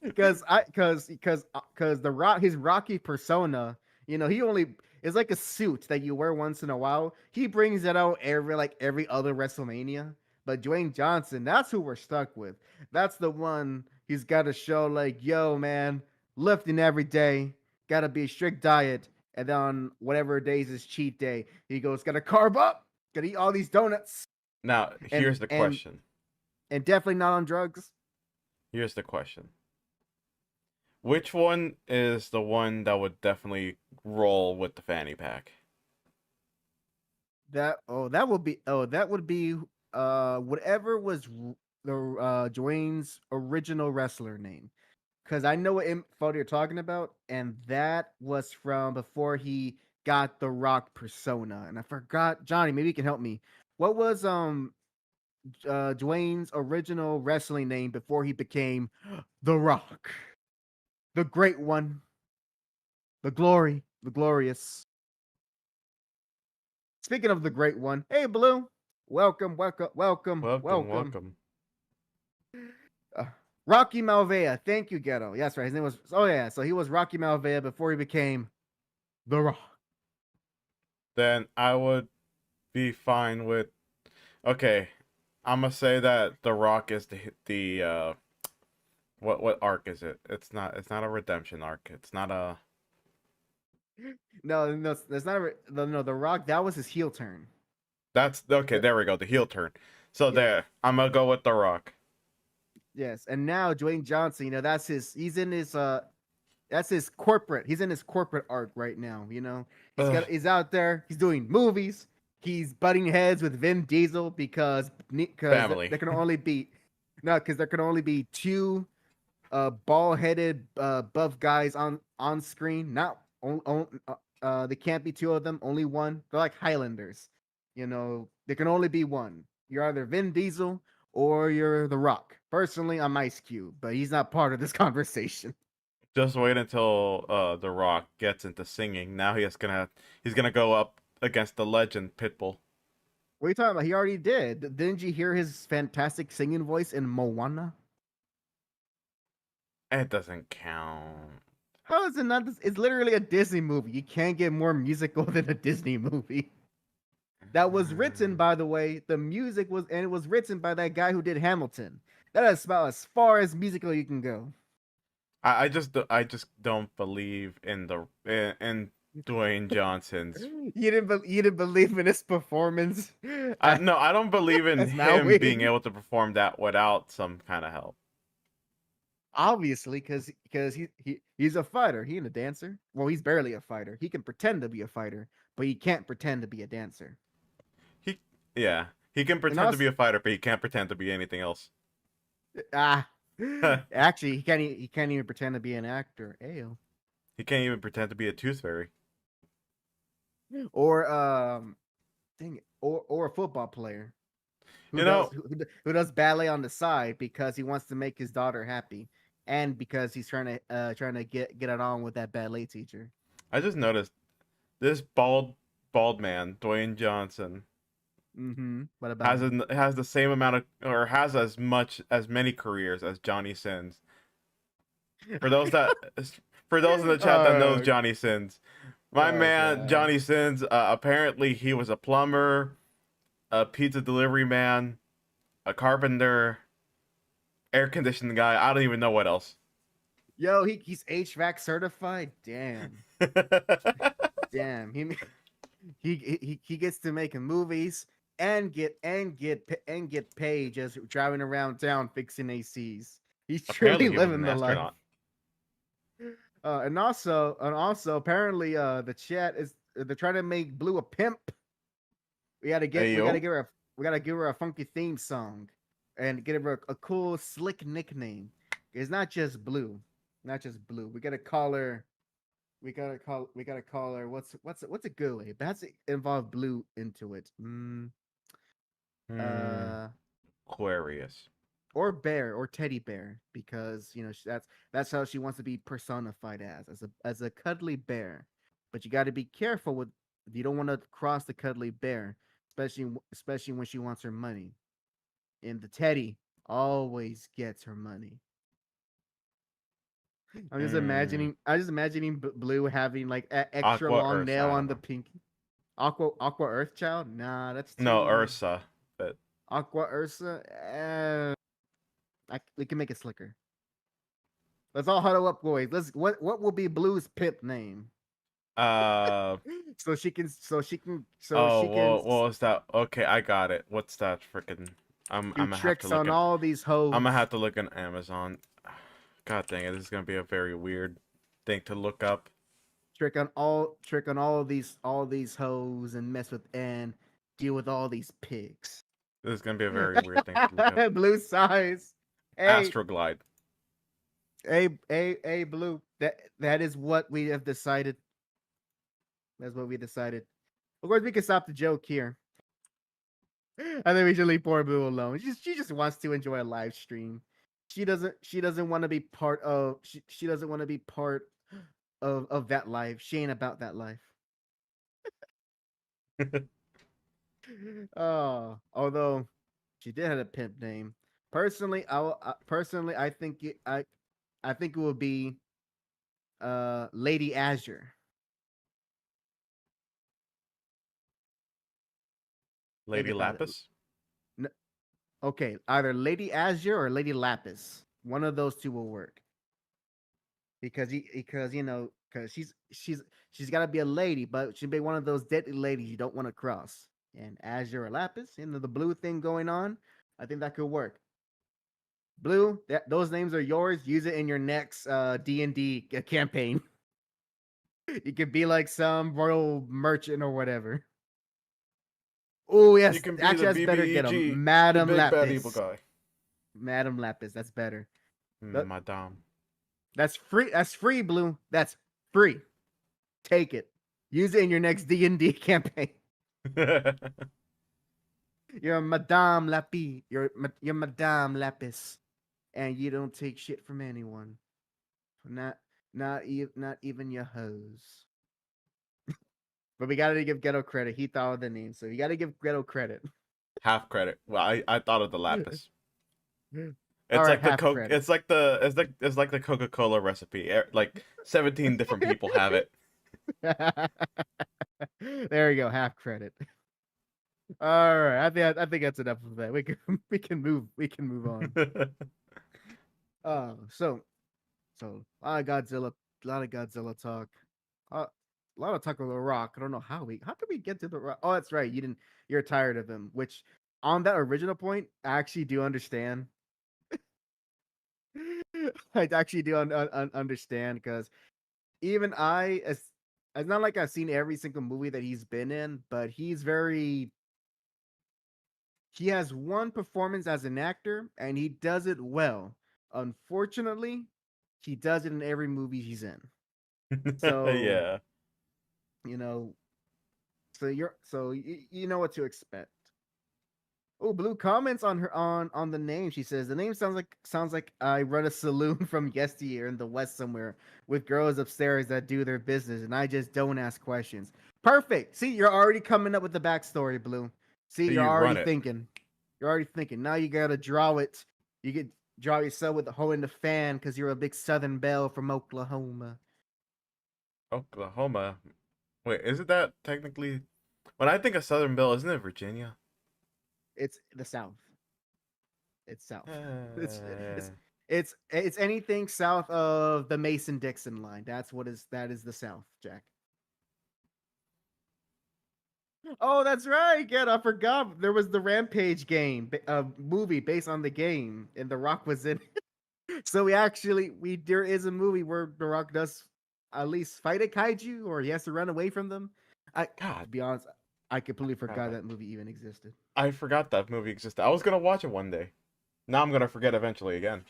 Because the Rock his Rocky persona, you know, he only is like a suit that you wear once in a while. He brings it out every other WrestleMania. But Dwayne Johnson, that's who we're stuck with. That's the one he's got to show like, yo, man, lifting every day, got to be a strict diet, and then on whatever days is cheat day, he goes, got to carb up, got to eat all these donuts, Now, and here's the and question. and definitely not on drugs. Here's the question. Which one is the one that would definitely roll with the fanny pack? That would be whatever was Dwayne's original wrestler name, because I know what photo you're talking about, and that was from before he got the Rock persona. And I forgot, Johnny. Maybe you can help me. What was Dwayne's original wrestling name before he became the Rock, the Great One, the Glory, the Glorious? Speaking of the Great One, hey Blue, welcome, welcome, welcome, Welcome, welcome. welcome. Uh, Rocky Malvea. Thank you, Ghetto. Yes, right. His name was. Oh yeah. So he was Rocky Malvea before he became The Rock. Then I would be fine with. Okay, I'm gonna say that The Rock is the what arc is it? It's not a redemption arc. It's not a. No, no, that's not. No, The Rock. That was his heel turn. That's okay. There we go. The heel turn. So Yeah. there, I'm gonna go with The Rock. Yes, and now Dwayne Johnson. You know, that's his. He's in his. That's his corporate. He's in his corporate arc right now. You know, Ugh. he's out there. He's doing movies. He's butting heads with Vin Diesel because Family. there can only be because there can only be two ball-headed buff guys on screen. Not they can't be two of them. Only one. They're like Highlanders. You know, there can only be one. You're either Vin Diesel or you're The Rock. Personally, I'm Ice Cube, but he's not part of this conversation. Just wait until The Rock gets into singing. Now he's gonna go up against the legend Pitbull. What are you talking about? He already did. Didn't you hear his fantastic singing voice in Moana? It doesn't count. How is it not? It's literally a Disney movie. You can't get more musical than a Disney movie. That was written, by the way. The music was, and it was written by that guy who did Hamilton. That is about as far as musical you can go. I just don't believe in in Dwayne Johnson's. You didn't believe in his performance. No, I don't believe in As him Maui. being able to perform that without some kind of help. Obviously, because he's a fighter. He ain't a dancer. Well, he's barely a fighter. He can pretend to be a fighter, but he can't pretend to be a dancer. Yeah, he can pretend to be a fighter, but he can't pretend to be anything else. Ah, actually, he can't even pretend to be an actor. Ayo. He can't even pretend to be a tooth fairy. Or dang it, or a football player who who does ballet on the side because he wants to make his daughter happy, and because he's trying to get it on with that ballet teacher. I just noticed this bald man, Dwayne Johnson, Mm-hmm. What about has the same amount of, or has as many careers as Johnny Sins. For those that for those in the chat that knows Johnny Sins, my man God. Johnny Sins, apparently he was a plumber, a pizza delivery man, a carpenter, air conditioning guy. I don't even know what else. Yo, he's HVAC certified. Damn. Damn. He gets to make movies and get paid just driving around town fixing ACs. He's truly living the life. And also apparently the chat is they're trying to make Blue a pimp. We gotta give her a funky theme song and get her a cool slick nickname. It's not just Blue. We gotta call her what's a good way? But it has to involve Blue into it. Aquarius. Or bear or teddy bear, because you know that's how she wants to be personified as a cuddly bear. But you got to be careful with, you don't want to cross the cuddly bear, especially when she wants her money. And the teddy always gets her money. I'm just imagining Blue having like extra Aqua long Ursa, nail I on don't the know. pinky. Aqua Earth Child? Nah, that's too... No, Ursa. But Aqua Ursa. We can make it slicker. Let's all huddle up, boys. What will be Blue's pimp name? so she can. what was that? Okay, I got it. What's that freaking? I'm gonna have to look on all these hoes. I'm gonna have to look on Amazon. God dang it! This is gonna be a very weird thing to look up. Trick on all these hoes and mess with and deal with all these pigs. This is gonna be a very weird thing to look up. Blue size. Hey, Astroglide. hey, Blue. That is what we have decided. That's what we decided. Of course, we can stop the joke here. I think we should leave poor Blue alone. She just wants to enjoy a live stream. She doesn't want to be part of she doesn't want to be part of that life. She ain't about that life. Oh, although she did have a pimp name. Personally, personally I think it would be Lady Azure. Think Lady about it. Lapis. Okay, either Lady Azure or Lady Lapis. One of those two will work. Because she's got to be a lady, but she'd be one of those deadly ladies you don't want to cross. And Azure or Lapis, the blue thing going on, I think that could work. Blue, those names are yours. Use it in your next D&D campaign. You could be like some royal merchant or whatever. Oh yes, You can be actually the that's better. Get BBEG, him, Madam the big bad Lapis. evil guy. Madam Lapis, that's better. Madame. That's free. That's free, Blue. That's free. Take it. Use it in your next D&D campaign. You're Madame Lapis. You're Madame Lapis, and you don't take shit from anyone. Not even your hoes. But we gotta give Ghetto credit. He thought of the name, so you gotta give Ghetto credit. Half credit. Well, I thought of the Lapis. It's Alright, like the half Coke. credit. It's like the Coca-Cola recipe. Like 17 different people have it. There you go, half credit. All right, I think that's enough of that. We can move on. So a lot of Godzilla talk. A lot of talk of the Rock. I don't know how did we get to the Rock? Oh, that's right. You're tired of him. Which on that original point, I actually do understand. I actually do understand because even it's not like I've seen every single movie that he's been in, but he has one performance as an actor and he does it well. Unfortunately, he does it in every movie he's in. So Yeah. you know, you know what to expect. Oh, Blue comments on her on the name. She says the name sounds like I run a saloon from yesteryear in the West somewhere with girls upstairs that do their business, and I just don't ask questions. Perfect. See, you're already coming up with the backstory, Blue. See, you're You already run it. thinking. You're already thinking. Now you gotta draw it. You could draw yourself with a hole in the fan because you're a big Southern belle from Oklahoma. Oklahoma. Wait, isn't that technically? When I think of Southern Belle, isn't it Virginia? It's the South. It's South. It's Uh, it's anything south of the Mason-Dixon line. That is the South, Jack. Oh, that's right. Again, I forgot there was the Rampage game, movie based on the game, and The Rock was in it. So there is a movie where The Rock does at least fight a kaiju, or he has to run away from them. To God, be honest, I completely forgot that movie even existed. I forgot that movie existed. I was gonna watch it one day. Now I'm gonna forget eventually again.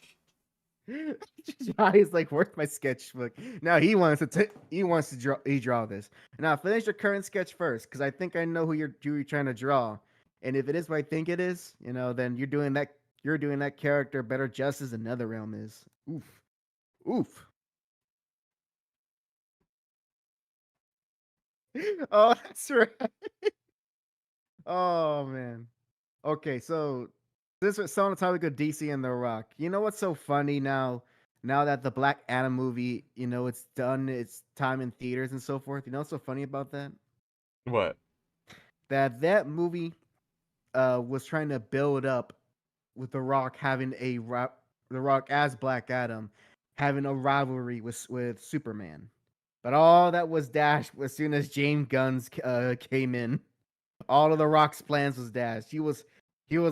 He's like, "Where's my sketchbook?" Now he wants to draw this. Now finish your current sketch first, because I think I know who you're trying to draw. And if it is what I think it is, then you're doing that character better justice than NetherRealm is. Oof, oof. Oh, that's right. Oh man. Okay, so this was on the topic of DC and The Rock. You know what's so funny now? Now that the Black Adam movie, it's done its time in theaters and so forth. You know what's so funny about that? What? That movie was trying to build up with The Rock having The Rock as Black Adam having a rivalry with Superman. But all that was dashed as soon as James Gunn came in. All of The Rock's plans was dashed. He was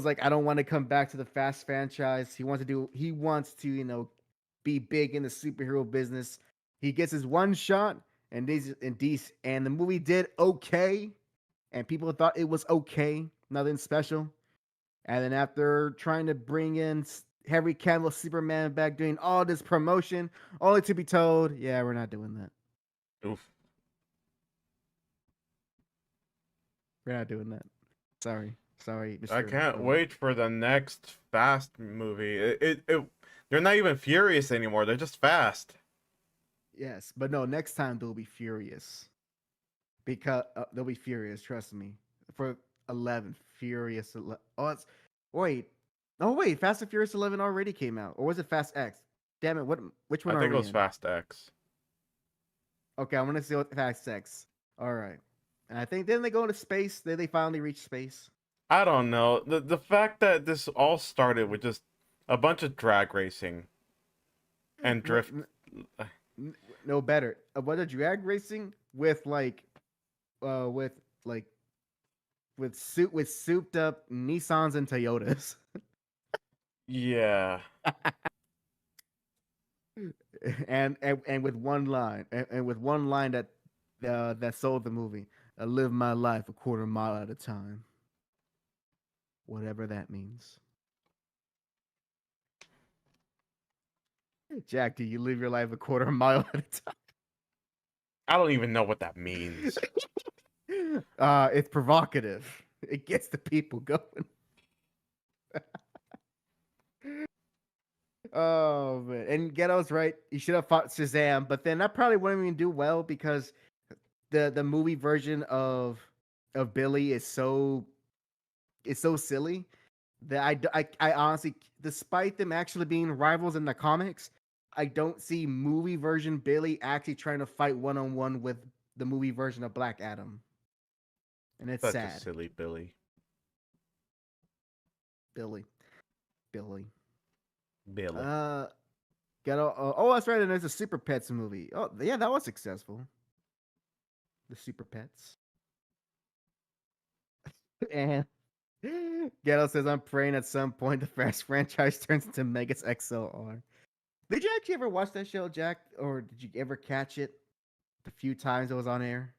like, I don't want to come back to the Fast franchise. He wants to be big in the superhero business. He gets his one shot, and the movie did okay, and people thought it was okay, nothing special. And then after trying to bring in Henry Cavill Superman back, doing all this promotion, only to be told, yeah, we're not doing that. Oof. We're not doing that. Sorry, I Mr. can't wait for the next Fast movie. They're not even furious anymore. They're just fast. Yes, but no, next time they'll be furious. Because they'll be furious, trust me. For 11, Furious 11. Oh, it's wait. Oh wait, Fast and Furious 11 already came out, or was it Fast X? Damn it, which one I are think it we was in? Fast X. Okay, I want to see what Fast X. All right, and I think then they go into space. Then they finally reach space. I don't know. The fact that this all started with just a bunch of drag racing and No, drift. no better. What a drag racing with with like with souped up Nissans and Toyotas. Yeah. and with one line and with one line that sold the movie. I live my life a quarter mile at a time, whatever that means. Jack, do you live your life a quarter mile at a I don't even know what that means. time? It's provocative. It gets the people going. Oh man, and Ghetto's right. He should have fought Shazam, but then that probably wouldn't even do well because the movie version of Billy is so silly that I honestly, despite them actually being rivals in the comics, I don't see movie version Billy actually trying to fight one on one with the movie version of Black Adam, and it's Such a sad. silly Billy. Billy, Billy. Billy. Oh, that's right. And there's a Super Pets movie. Oh, yeah, that was successful. The Super Pets. And Ghetto says, I'm praying at some point the Fast franchise turns into Megas XLR. Did you actually ever watch that show, Jack? Or did you ever catch it the few times it was on air?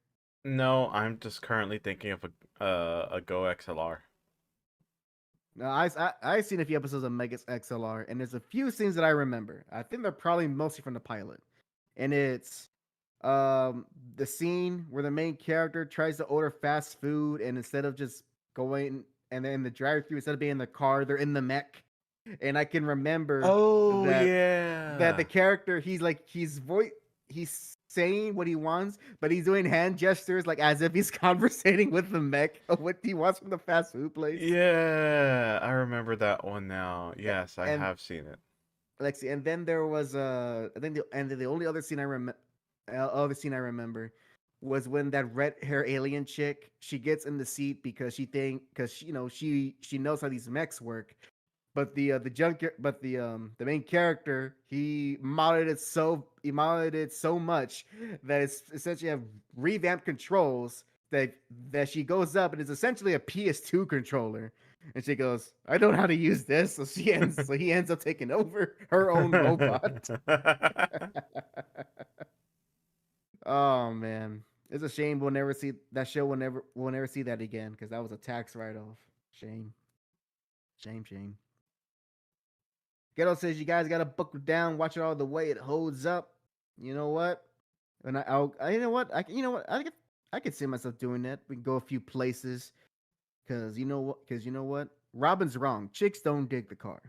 No, I'm just currently thinking of a Go XLR. No, I've seen a few episodes of Megas XLR, and there's a few scenes that I remember. I think they're probably mostly from the pilot. And it's the scene where the main character tries to order fast food, and instead of just going and then the drive-through, instead of being in the car, they're in the mech. And I can remember Oh that the yeah. character, he's saying what he wants, but he's doing hand gestures like as if he's conversating with the mech of what he wants from the fast food place. Yeah, I remember that one now. Yes, I And have seen it. Lexi, and then there was I think the only other scene I remember was when that red hair alien chick, she gets in the seat because she knows how these mechs work. But the main character, he modded it so much that it's essentially have revamped controls that she goes up and it's essentially a PS2 controller. And she goes, I don't know how to use this. So he ends up taking over her own robot. Oh man. It's a shame we'll never see that show. We'll never see that again because that was a tax write-off. Shame. Shame. Ghetto says you guys gotta buckle down, watch it all the way it holds up. You know what? And you know what? I could see myself doing that. We can go a few places. Cause you know what? Robin's wrong. Chicks don't dig the car.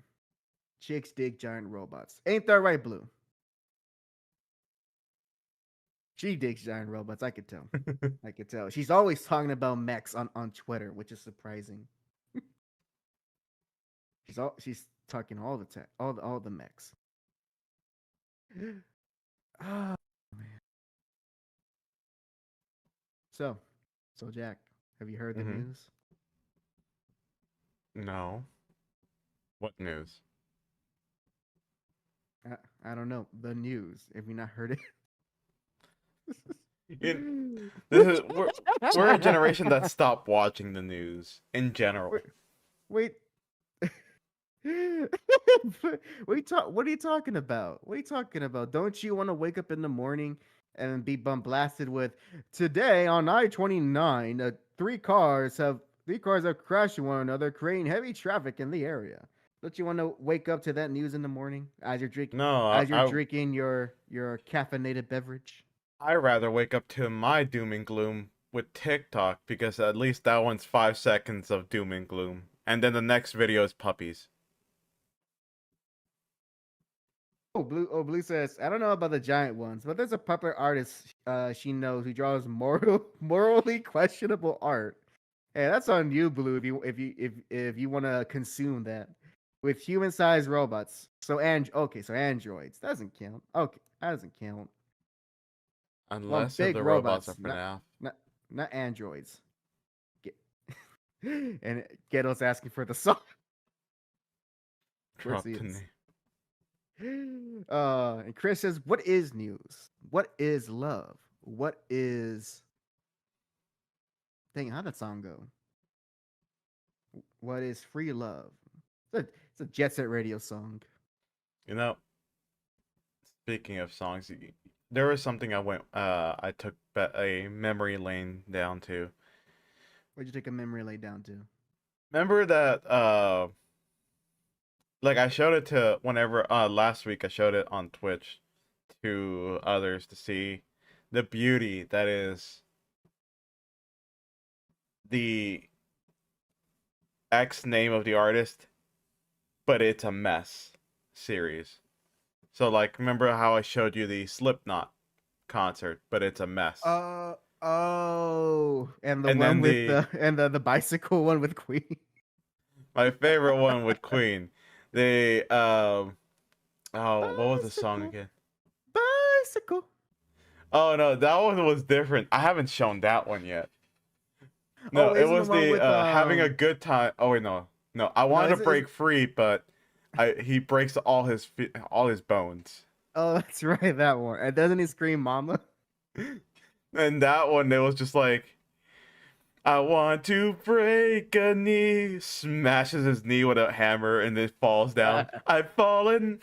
Chicks dig giant robots. Ain't that right, Blue? She digs giant robots. I could tell. I could tell. She's always talking about mechs on Twitter, which is surprising. She's talking all the time, all the mechs. Oh man. So Jack, have you heard the Hmm. news? No. What news? I don't know the news. Have you not heard it? It, this is we're a generation that stopped watching the news in general. Wait. What are you talking about? What are you talking about? Don't you want to wake up in the morning and be blasted with today on I-29? Three cars have Three cars are crashing one another, creating heavy traffic in the area. Don't you want to wake up to that news in the morning No, as you're drinking your caffeinated beverage? I rather wake up to my doom and gloom with TikTok because at least that one's 5 seconds of doom and gloom, and then the next video is puppies. Blue says, I don't know about the giant ones, but there's a puppet artist she knows who draws morally questionable art. Hey, that's on you, Blue. If you want to consume that with human-sized robots. So androids doesn't count. Okay, that doesn't count. Unless if Big the robots are robots, FNAF. not androids. Get, and Ghetto's asking for the song. Drop the name. And Chris says, "What is news? What is love? What is?" Dang, how'd that song go? What is free love? It's a Jet Set Radio song. You know, speaking of songs, there was something I took a memory lane down to. Where'd you take a memory lane down to? Remember that like I showed it to whenever last week I showed it on Twitch to others to see the beauty that is the X name of the artist, but it's a mess series. So like remember how I showed you the Slipknot concert, but it's a mess. And the one with the bicycle one with Queen. My favorite one with Queen. What was the song again? Bicycle. Oh no, that one was different. I haven't shown that one yet. No, it was the having a good time. Oh wait, no. I wanted to break free, but he breaks all his bones. Oh, that's right, that one. And doesn't he scream "Mama"? And that one, it was just like, I want to break a knee. Smashes his knee with a hammer and then falls down. I've fallen.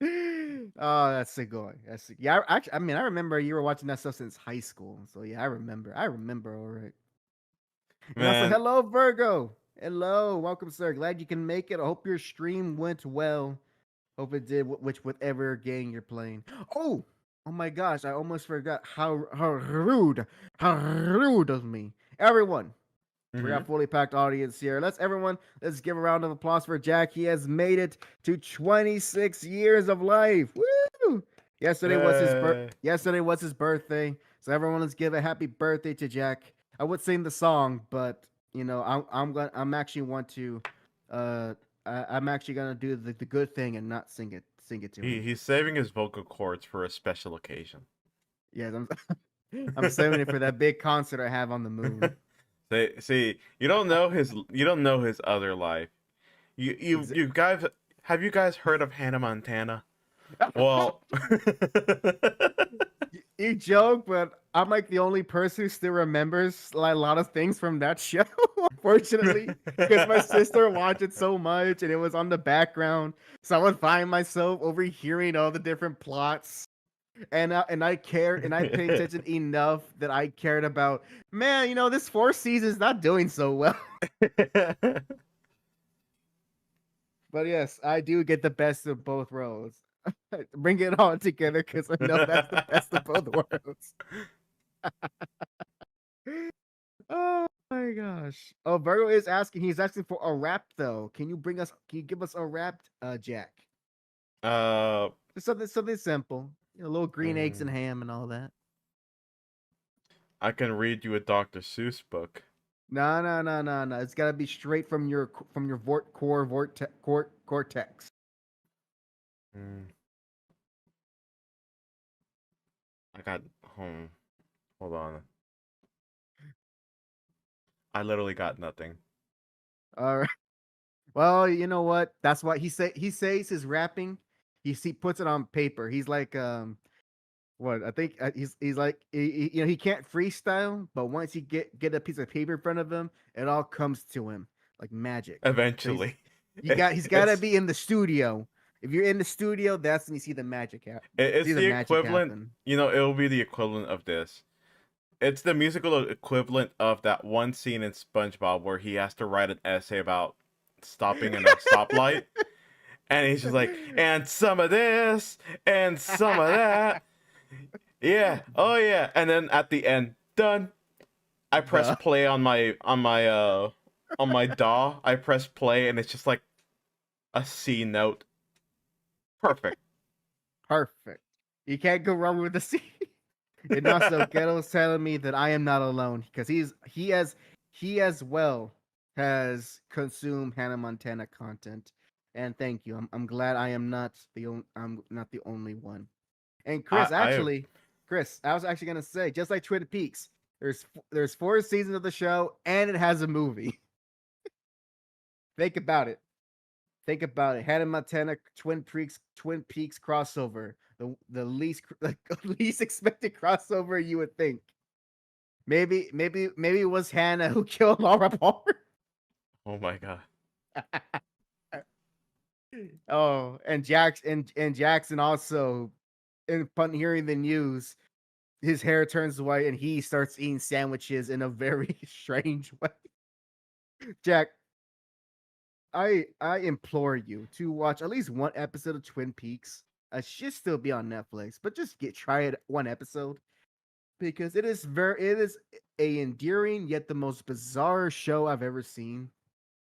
Oh, that's a good one. Yeah. I mean, I remember you were watching that stuff since high school. So yeah, I remember. All right. And also, hello, Virgo. Hello, welcome, sir. Glad you can make it. I hope your stream went well. Hope it did. With whatever game you're playing. Oh my gosh! I almost forgot how rude of me. Everyone, we got a fully packed audience here. Let's give a round of applause for Jack. He has made it to 26 years of life. Woo! Yesterday was his birthday. So everyone, let's give a happy birthday to Jack. I would sing the song, but you know, I'm actually gonna do the good thing and not sing it to him. He's saving his vocal cords for a special occasion. Yes, I'm saving it for that big concert I have on the moon. See, you don't know his other life. You guys, have you guys heard of Hannah Montana? Well, you joke, but I'm like the only person who still remembers like a lot of things from that show. Unfortunately, because my sister watched it so much and it was on the background, so I would find myself overhearing all the different plots. And I cared and I paid attention enough that I cared about, man, you know, this 4th season's not doing so well. But yes, I do get the best of both worlds. Bring it all together because I know that's the best of both worlds. Oh my gosh. Oh, Virgo is asking, he's asking for a rap though. Can you give us a rap, Jack? Just something simple. You know, little green eggs and ham and all that. I can read you a Dr. Seuss book. No. It's gotta be straight from your cortex. I got hold on. I literally got nothing. All right. Well, you know what? That's why he says his rapping. He puts it on paper. He's like what I think he's like you know, he can't freestyle, but once he get a piece of paper in front of him, it all comes to him like magic. Eventually, so he's got to be in the studio. If you're in the studio, that's when you see the magic happen. It's the equivalent. You know, it will be the equivalent of this. It's the musical equivalent of that one scene in SpongeBob where he has to write an essay about stopping in a stoplight, and he's just like, and some of this, and some of that. Yeah, oh yeah. And then at the end, done. I press Duh. play on my DAW. I press play, and it's just like a C note. Perfect. Perfect. You can't go wrong with the C. And also, Ghetto's telling me that I am not alone because he as well has consumed Hannah Montana content. And thank you. I'm glad I'm not the only one. And I Chris, I was actually gonna say, just like Twin Peaks, there's 4 seasons of the show and it has a movie. Think about it. Think about it. Hannah Montana Twin Peaks crossover. The least like, least expected crossover you would think. Maybe it was Hannah who killed Laura Palmer. Oh my god. Oh, and Jackson also, upon hearing the news, his hair turns white and he starts eating sandwiches in a very strange way. Jack, I implore you to watch at least one episode of Twin Peaks. It should still be on Netflix, but just try it one episode because it is a endearing yet the most bizarre show I've ever seen.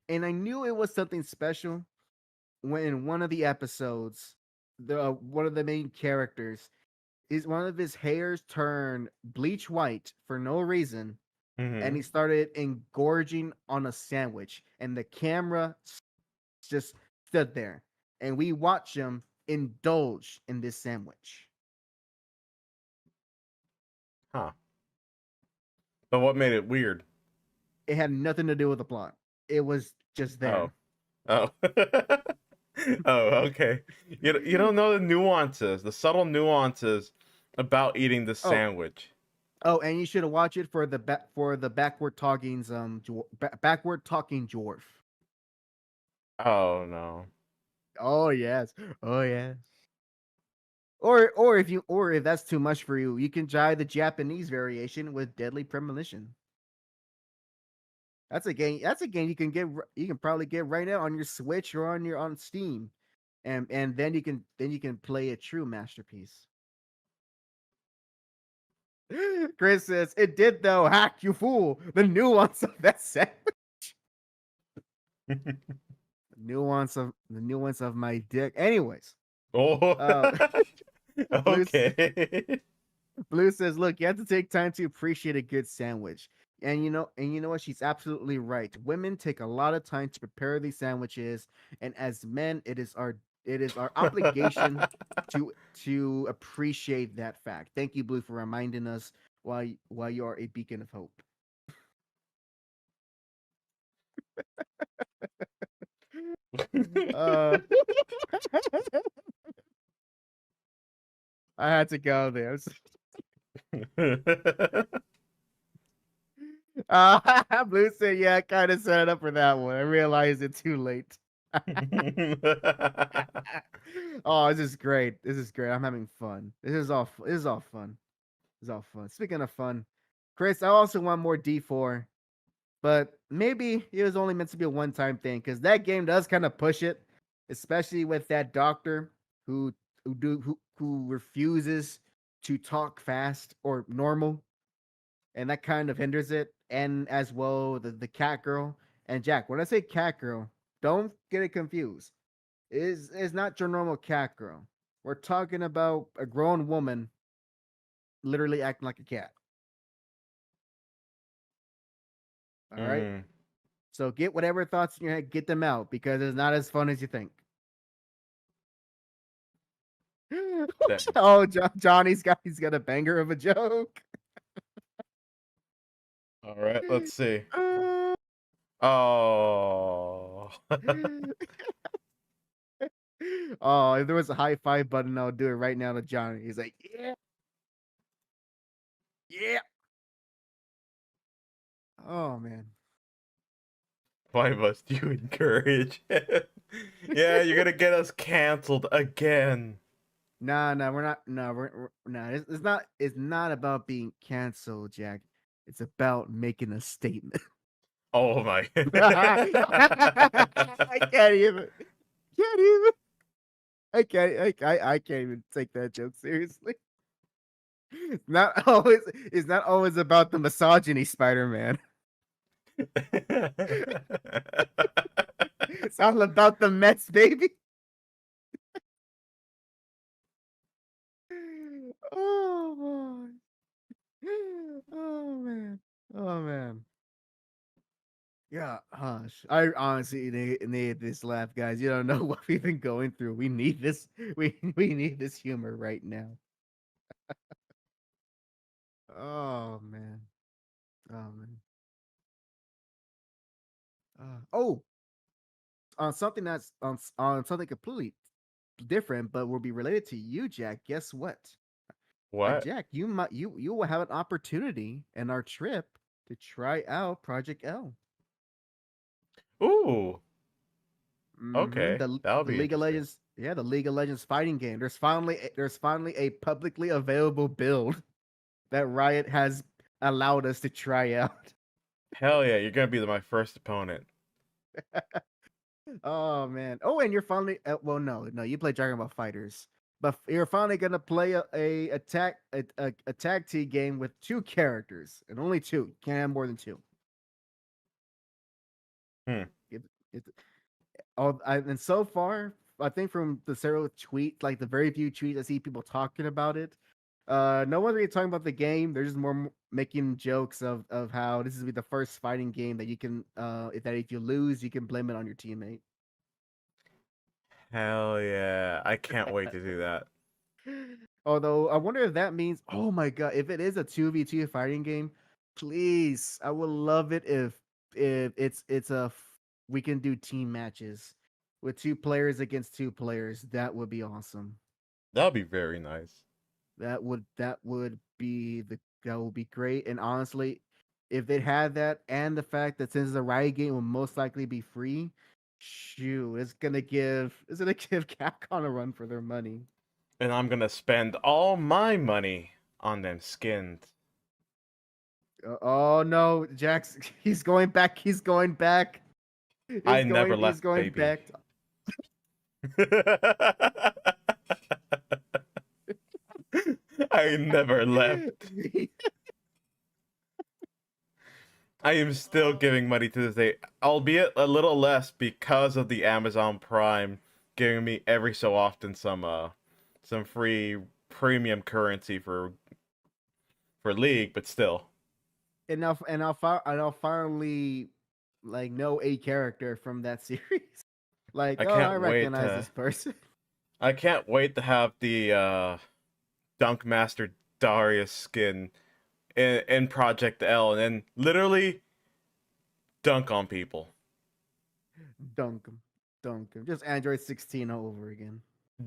And I knew it was something special when in one of the episodes, the one of the main characters is one of his hairs turned bleach white for no reason, and Hmm. he started engorging on a sandwich, and the camera just stood there, and we watched him indulge in this sandwich. Huh. But what made it weird? It had nothing to do with the plot. It was just Oh. there. Oh. Oh, okay. You don't know the nuances, the subtle nuances about eating the Oh, sandwich. and you should watch it for the backward talking's backward talking dwarf. Oh no. Oh yes. Oh yes. Or if that's too much for you, you can try the Japanese variation with Deadly Premonition. That's a game. That's a game you can get. You can probably get right now on your Switch or on Steam, and then you can play a true masterpiece. Chris says it did though. Hack you fool! The nuance of that set. The nuance of my dick. Anyways, Oh. uh, Blue Okay. Blue says, "Look, you have to take time to appreciate a good sandwich." And you know what? She's absolutely right. Women take a lot of time to prepare these sandwiches, and as men, it is our obligation to appreciate that fact. Thank you, Blue, for reminding us why you are a beacon of hope. Uh, I had to go there. Blue said, "Yeah, I kind of set it up for that one. I realized it too late." Oh, this is great. This is great. I'm having fun. This is all fun. This is all fun. Speaking of fun, Chris, I also want more D4, but maybe it was only meant to be a one-time thing because that game does kind of push it, especially with that doctor who who refuses to talk fast or normal, and that kind of hinders it. And as well, the cat girl and Jack. When I say cat girl, don't get it confused. Is not your normal cat girl. We're talking about a grown woman literally acting like a cat. All right. Mm. So get whatever thoughts in your head, get them out because it's not as fun as you think. That- Oh, he's got a banger of a joke. All right, let's see. Oh. Oh, if there was a high five button, I would do it right now to Johnny. He's like, yeah, yeah. Oh man. Why must you encourage it? Yeah, you're gonna get us canceled again. No, we're not. No, we're no. It's not. It's not about being canceled, Jack. It's about making a statement. Oh my. I can't even. Can't even. I can't. I can't even take that joke seriously. It's not always. It's not always about the misogyny, Spider-Man. It's all about the Mets, baby. Oh boy. Oh man. Oh man. Yeah, hush. I honestly need this laugh, guys. You don't know what we've been going through. We need this. We need this humor right now. Oh man. Oh man. Oh, on something that's on something completely different, but will be related to you, Jack. Guess what? What? Jack, you will have an opportunity in our trip to try out Project L. Ooh. Mm-hmm. Okay. That'll The be League of interesting. Legends, yeah, the League of Legends fighting game. There's finally a publicly available build that Riot has allowed us to try out. Hell yeah, you're gonna be my first opponent. Oh man. Oh, and you're finally well, no, you play Dragon Ball Fighters, but you're finally gonna play a tag team game with two characters and only two. Can't have more than two. Hmm. It, it, and so far, I think from the several tweets, like the very few tweets I see people talking about it, no one's really talking about the game. They're just more making jokes of how this is the first fighting game that you can, if you lose, you can blame it on your teammate. Hell yeah. I can't wait to do that. Although I wonder if that means, oh my god, if it is a 2v2 fighting game, please, I would love it if we can do team matches with two players against two players. That would be awesome. That'll be very nice. That would be great. And honestly, if they had that and the fact that since it's a Riot game will most likely be free, shoo, it's gonna give Capcom a run for their money. And I'm gonna spend all my money on them skins. Oh no, Jax, he's going back. He's going back. I never He's left, going baby. back. I never left. I am still giving money to this day, albeit a little less because of the Amazon Prime giving me every so often some free premium currency for League, but still. And I'll finally like know a character from that series. Like, I oh, can't I wait recognize to this person. I can't wait to have the Dunk Master Darius skin in Project L and then literally dunk on people. Dunk him, dunk him. Just Android 16 all over again.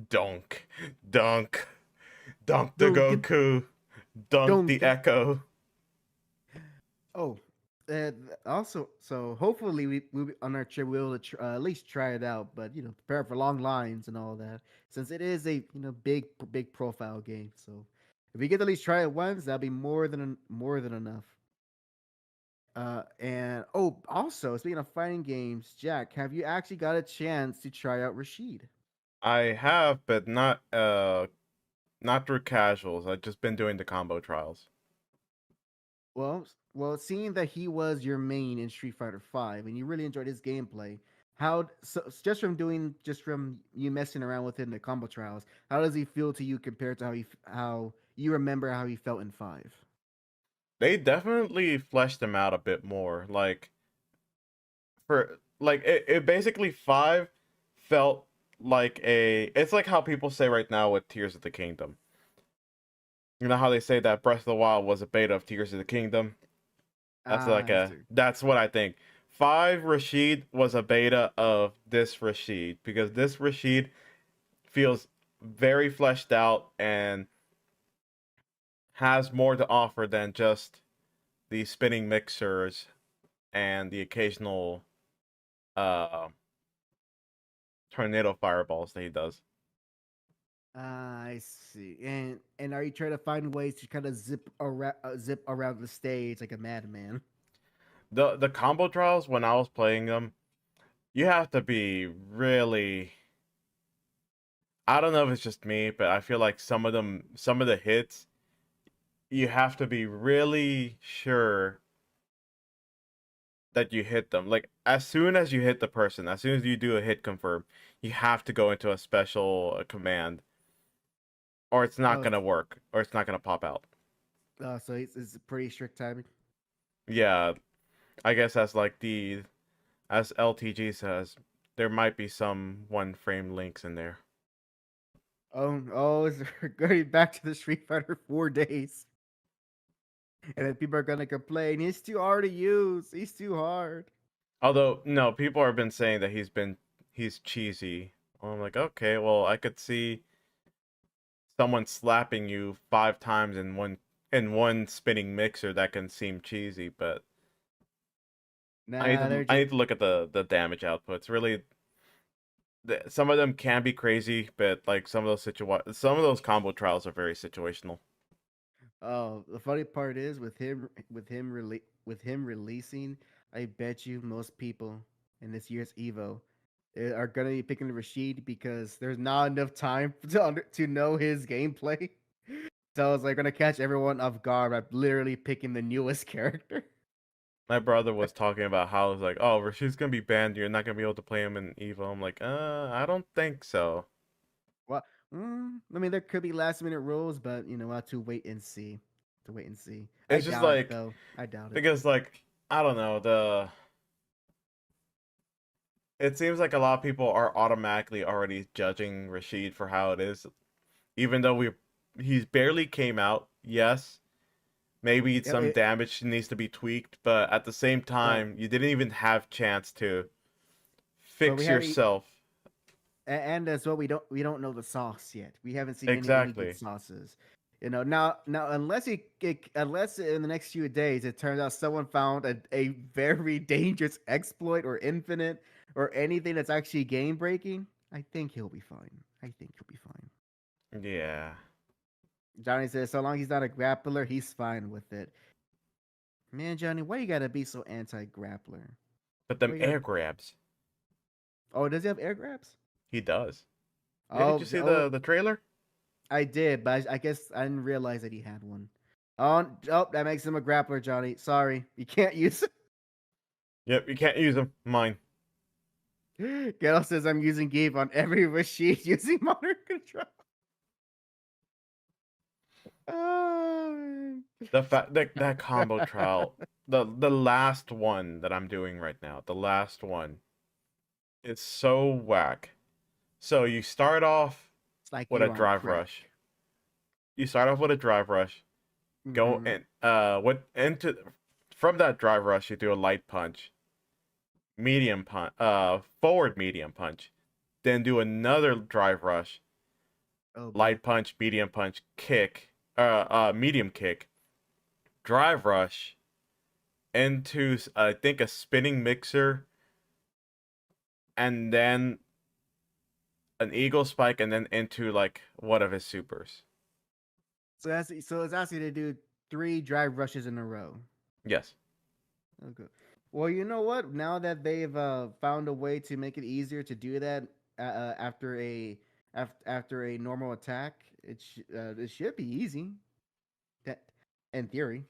Dunk, dunk, dunk the Dunk it, Goku, dunk dunk the it. Echo. Oh, also, so hopefully we on our trip we'll at least try it out. But prepare for long lines and all that, since it is a big profile game. So if we get to at least try it once, that'll be more than enough. And oh, also speaking of fighting games, Jack, have you actually got a chance to try out Rashid? I have, but not through casuals. I've just been doing the combo trials. Well, seeing that he was your main in Street Fighter Five, and you really enjoyed his gameplay, how so just from you messing around with him in the combo trials, how does he feel to you compared to how you remember how he felt in Five? They definitely fleshed them out a bit more. It basically 5 felt like it's like how people say right now with Tears of the Kingdom. You know how they say that Breath of the Wild was a beta of Tears of the Kingdom? Ah, I see. That's what I think. 5 Rashid was a beta of this Rashid because this Rashid feels very fleshed out and has more to offer than just the spinning mixers and the occasional uh tornado fireballs that he does. I see. And are you trying to find ways to kind of zip around the stage like a madman? The combo trials when I was playing them, you have to be really. I don't know if it's just me, but I feel like some of the hits, you have to be really sure that you hit them. Like as soon as you hit the person, as soon as you do a hit confirm, you have to go into a special command, or it's not Oh, gonna work, or it's not gonna pop out. so it's a pretty strict timing. Yeah, I guess as like the as LTG says, there might be some one frame links in there. Oh, is going back to the Street Fighter 4 days, and then people are gonna complain. He's too hard to use. He's too hard. Although no, people have been saying that he's cheesy. I'm like, okay, well, I could see someone slapping you 5 times in one spinning mixer that can seem cheesy, but Nah, they're I just need to look at the damage outputs. Really, some of them can be crazy, but like some of those combo trials are very situational. Oh, the funny part is with him releasing, I bet you most people in this year's Evo are gonna be picking Rashid because there's not enough time to know his gameplay. So it's like gonna catch everyone off guard by literally picking the newest character. My brother was talking about how it's like, oh, Rashid's gonna be banned. You're not gonna be able to play him in Evo. I'm like, I don't think so. Well, I mean, there could be last minute rules, but we'll have to wait and see. To wait and see. I It's just doubt it like though. I doubt it. because like I don't know it seems like a lot of people are automatically already judging Rashid for how it is, even though he's barely came out. Yes, maybe Yeah, some damage needs to be tweaked, but at the same but time, you didn't even have chance to but we fix haven't. yourself. And as well, we don't know the sauce yet. We haven't seen any good Exactly. sauces. Now unless in the next few days it turns out someone found a very dangerous exploit or infinite or anything that's actually game breaking, I think he'll be fine. I think he'll be fine. Yeah. Johnny says so long he's not a grappler, he's fine with it. Man, Johnny, why you gotta be so anti grappler? But them Why you gotta? air grabs, Oh, does he have air grabs? he does. Yeah, did you Oh, see oh, the trailer? I did, but I guess I didn't realize that he had one. Oh, that makes him a grappler, Johnny. Sorry, you can't use Yep, you can't use them. Mine. it. Ghetto says I'm using Gabe on every machine using modern control. Oh, The fact that combo trial, the last one that I'm doing right now, the last one, it's so whack. So you start off it's like with a you're on drive crack. rush. You start off with a drive rush. Go Hmm. in what into from that drive rush you do a light punch, medium punch, forward medium punch, then do another drive rush, Oh boy. light punch, kick, medium kick, drive rush into I think a spinning mixer, and then an eagle spike, and then into like one of his supers. So it's asking you to do 3 drive rushes in a row. Yes. Okay. Well, you know what? Now that they've found a way to make it easier to do that after a normal attack, it should be easy. That, in theory.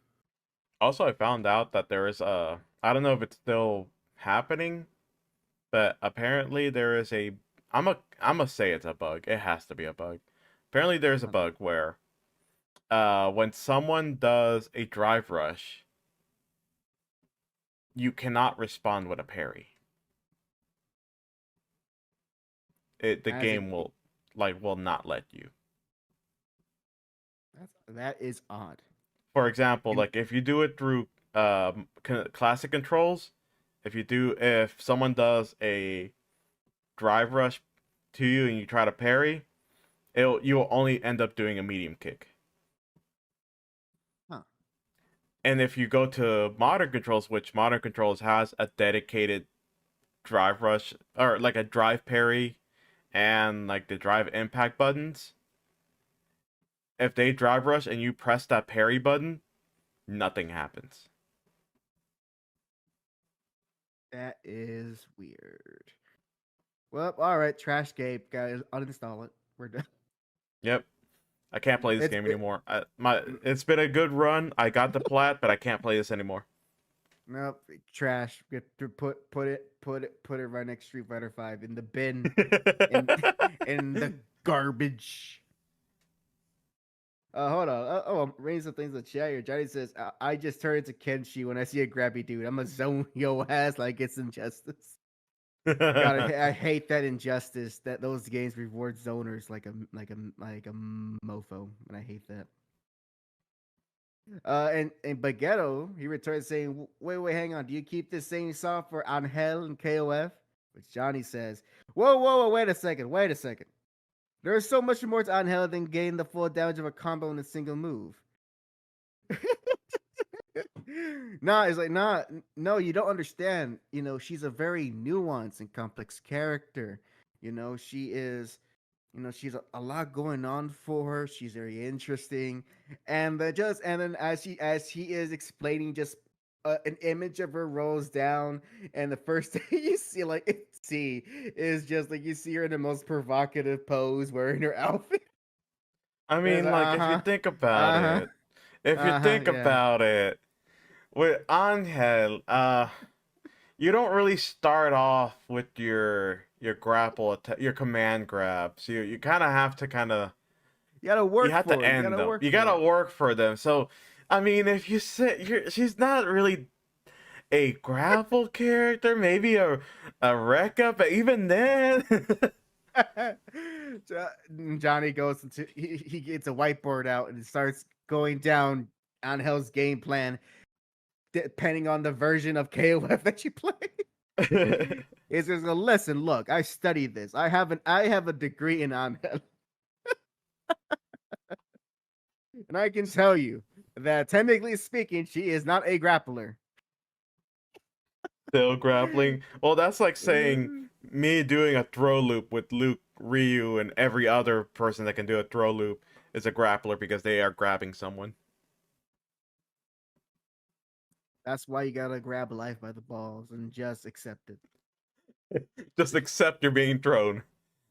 Also, I found out that there is a I don't know if it's still happening, but apparently there is a I'm gonna say it's a bug. It has to be a bug. Apparently there's a Um, bug where when someone does a drive rush, you cannot respond with a parry. The as game it will not let you. that is odd. For example, And like if you do it through classic controls, if someone does a drive rush to you and you try to parry, you'll only end up doing a medium kick. huh. And if you go to modern controls, which modern controls has a dedicated drive rush or like a drive parry and like the drive impact buttons, if they drive rush and you press that parry button, nothing happens. That is weird. Well, all right, trash game, guys. Uninstall it. We're done. Yep. I can't play this It's game it, anymore. It's been a good run. I got the plat, but I can't play this anymore. nope, trash. Get to put it right next to Street Fighter 5 in the bin in in the garbage. Hold on. I'm reading some things in the chat here. Johnny says, I just turn into Kenshi when I see a grabby dude. I'm a zone yo ass like it's injustice. God, I hate that injustice that those games reward zoners like a mofo, and I hate that. And Baguetto, he returns saying, wait, hang on. Do you keep this same song for Angel and KOF? Which Johnny says, whoa, wait a second. There is so much more to Angel than getting the full damage of a combo in a single move. It's like, no, you don't understand. She's a very nuanced and complex character. She is, she's a lot going on for her. She's very interesting, and then as he is explaining, just an image of her rolls down, and the first thing you see is just like you see her in the most provocative pose, wearing her outfit. I mean, if you think about uh-huh, it, yeah. with Angel, you don't really start off with your grapple your command grabs. You kind of have to You gotta work you have for to it. You end gotta them. work You for gotta it. work for them. So, I mean, if you sit, she's not really a grapple character. Maybe a Rekka, but even then. Johnny goes into he gets a whiteboard out and starts going down on Hell's game plan, depending on the version of KOF that you play. It's just a listen. Look, I studied this. I have a degree in Angel, and I can tell you that technically speaking, she is not a grappler. Still grappling. Well, that's like saying me doing a throw loop with Luke, Ryu, and every other person that can do a throw loop is a grappler because they are grabbing someone. That's why you gotta grab life by the balls and just accept it. Just accept you're being thrown.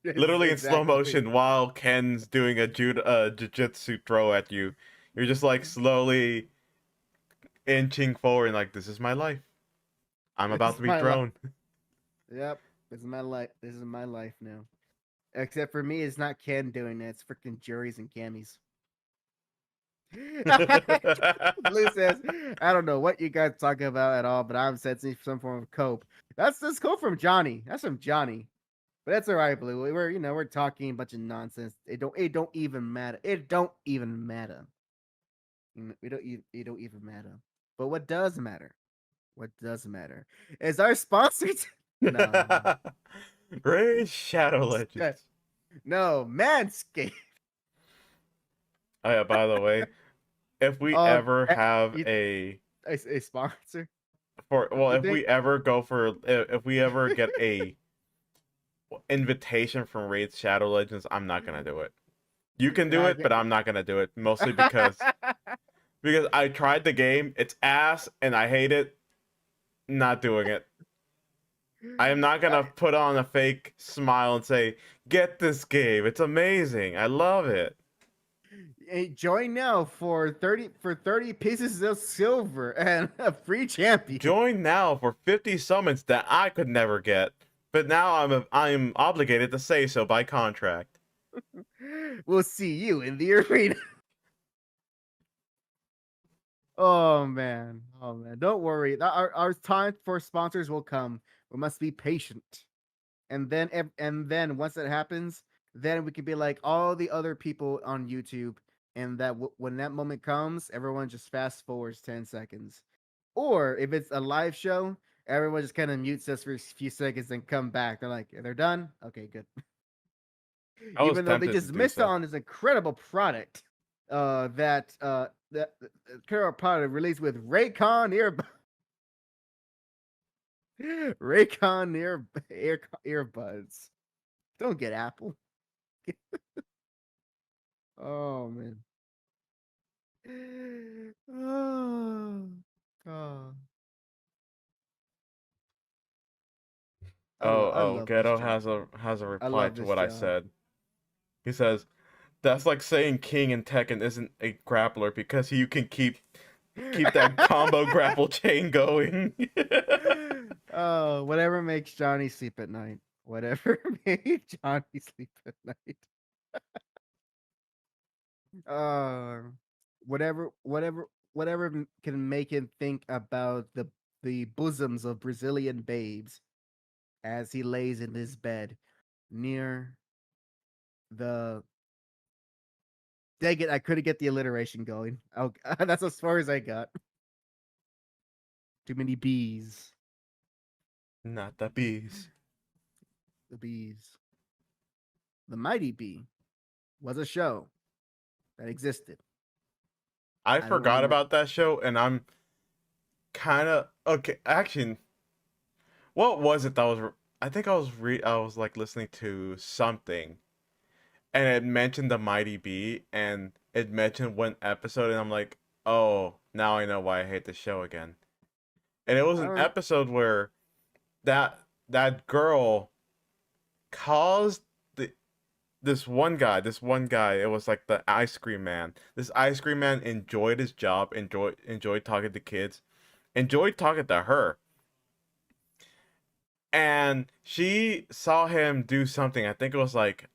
It's Literally in slow exactly. motion while Ken's doing a jiu-jitsu throw at you. You're just like slowly inching forward, like, this is my life. I'm This about is to be my life. thrown. Yep, this is my life. This is my life now. Except for me, it's not Ken doing that. It's freaking juries and camis. Blue says, I don't know what you guys talking about at all, but I'm sensing some form of cope. That's this cope from Johnny. That's from Johnny. But that's all right, Blue. We're talking a bunch of nonsense. It don't even matter. It don't even matter. It don't even matter. But what does matter? What does matter is our sponsors. No. Raid Shadow Legends. No, Manscaped. Oh yeah, by the way, if we Uh, ever have you, a a sponsor. if Think? we ever go for if we ever get a invitation from Raid Shadow Legends, I'm not gonna do it. You can do it, but I'm not gonna do it. Mostly because I tried the game, it's ass, and I hate it. Not doing it. I am not gonna put on a fake smile and say, "Get this game. It's amazing. I love it." Hey, join now for 30 pieces of silver and a free champion. Join now for 50 summons that I could never get, but now I'm obligated to say so by contract. We'll see you in the arena. Oh man. Don't worry. Our time for sponsors will come. We must be patient. And then once that happens, then we can be like all the other people on YouTube, and that when that moment comes, everyone just fast forwards 10 seconds. Or if it's a live show, everyone just kind of mutes us for a few seconds and come back. They're like, they're done. Okay, good. I was Even though they tempted to just do missed so. on this incredible product, that incredible product released with Raycon earbuds. Raycon earbuds. Don't get Apple. Oh man. Oh, oh, I Oh, love this Ghetto show. has a I reply love to this what I show. said. He says, "That's like saying King in Tekken isn't a grappler because you can keep that combo grapple chain going." Oh, whatever makes Johnny sleep at night. Whatever made Johnny sleep at night. Uh, whatever can make him think about the bosoms of Brazilian babes as he lays in his bed near the. Dang it! I couldn't get the alliteration going. Oh, that's as far as I got. Too many bees. Not the bees. The bees. The Mighty Bee was a show that existed. I I don't forgot remember. about that show, and I'm kind of okay. Actually, what was it that was? I think I was like listening to something, and it mentioned the Mighty Bee, and it mentioned one episode, and I'm like, oh, now I know why I hate the show again. And it was I an don't. episode where that girl caused the this one guy, it was like the ice cream man. This ice cream man enjoyed his job, enjoyed talking to kids, enjoyed talking to her. And she saw him do something. I think it was like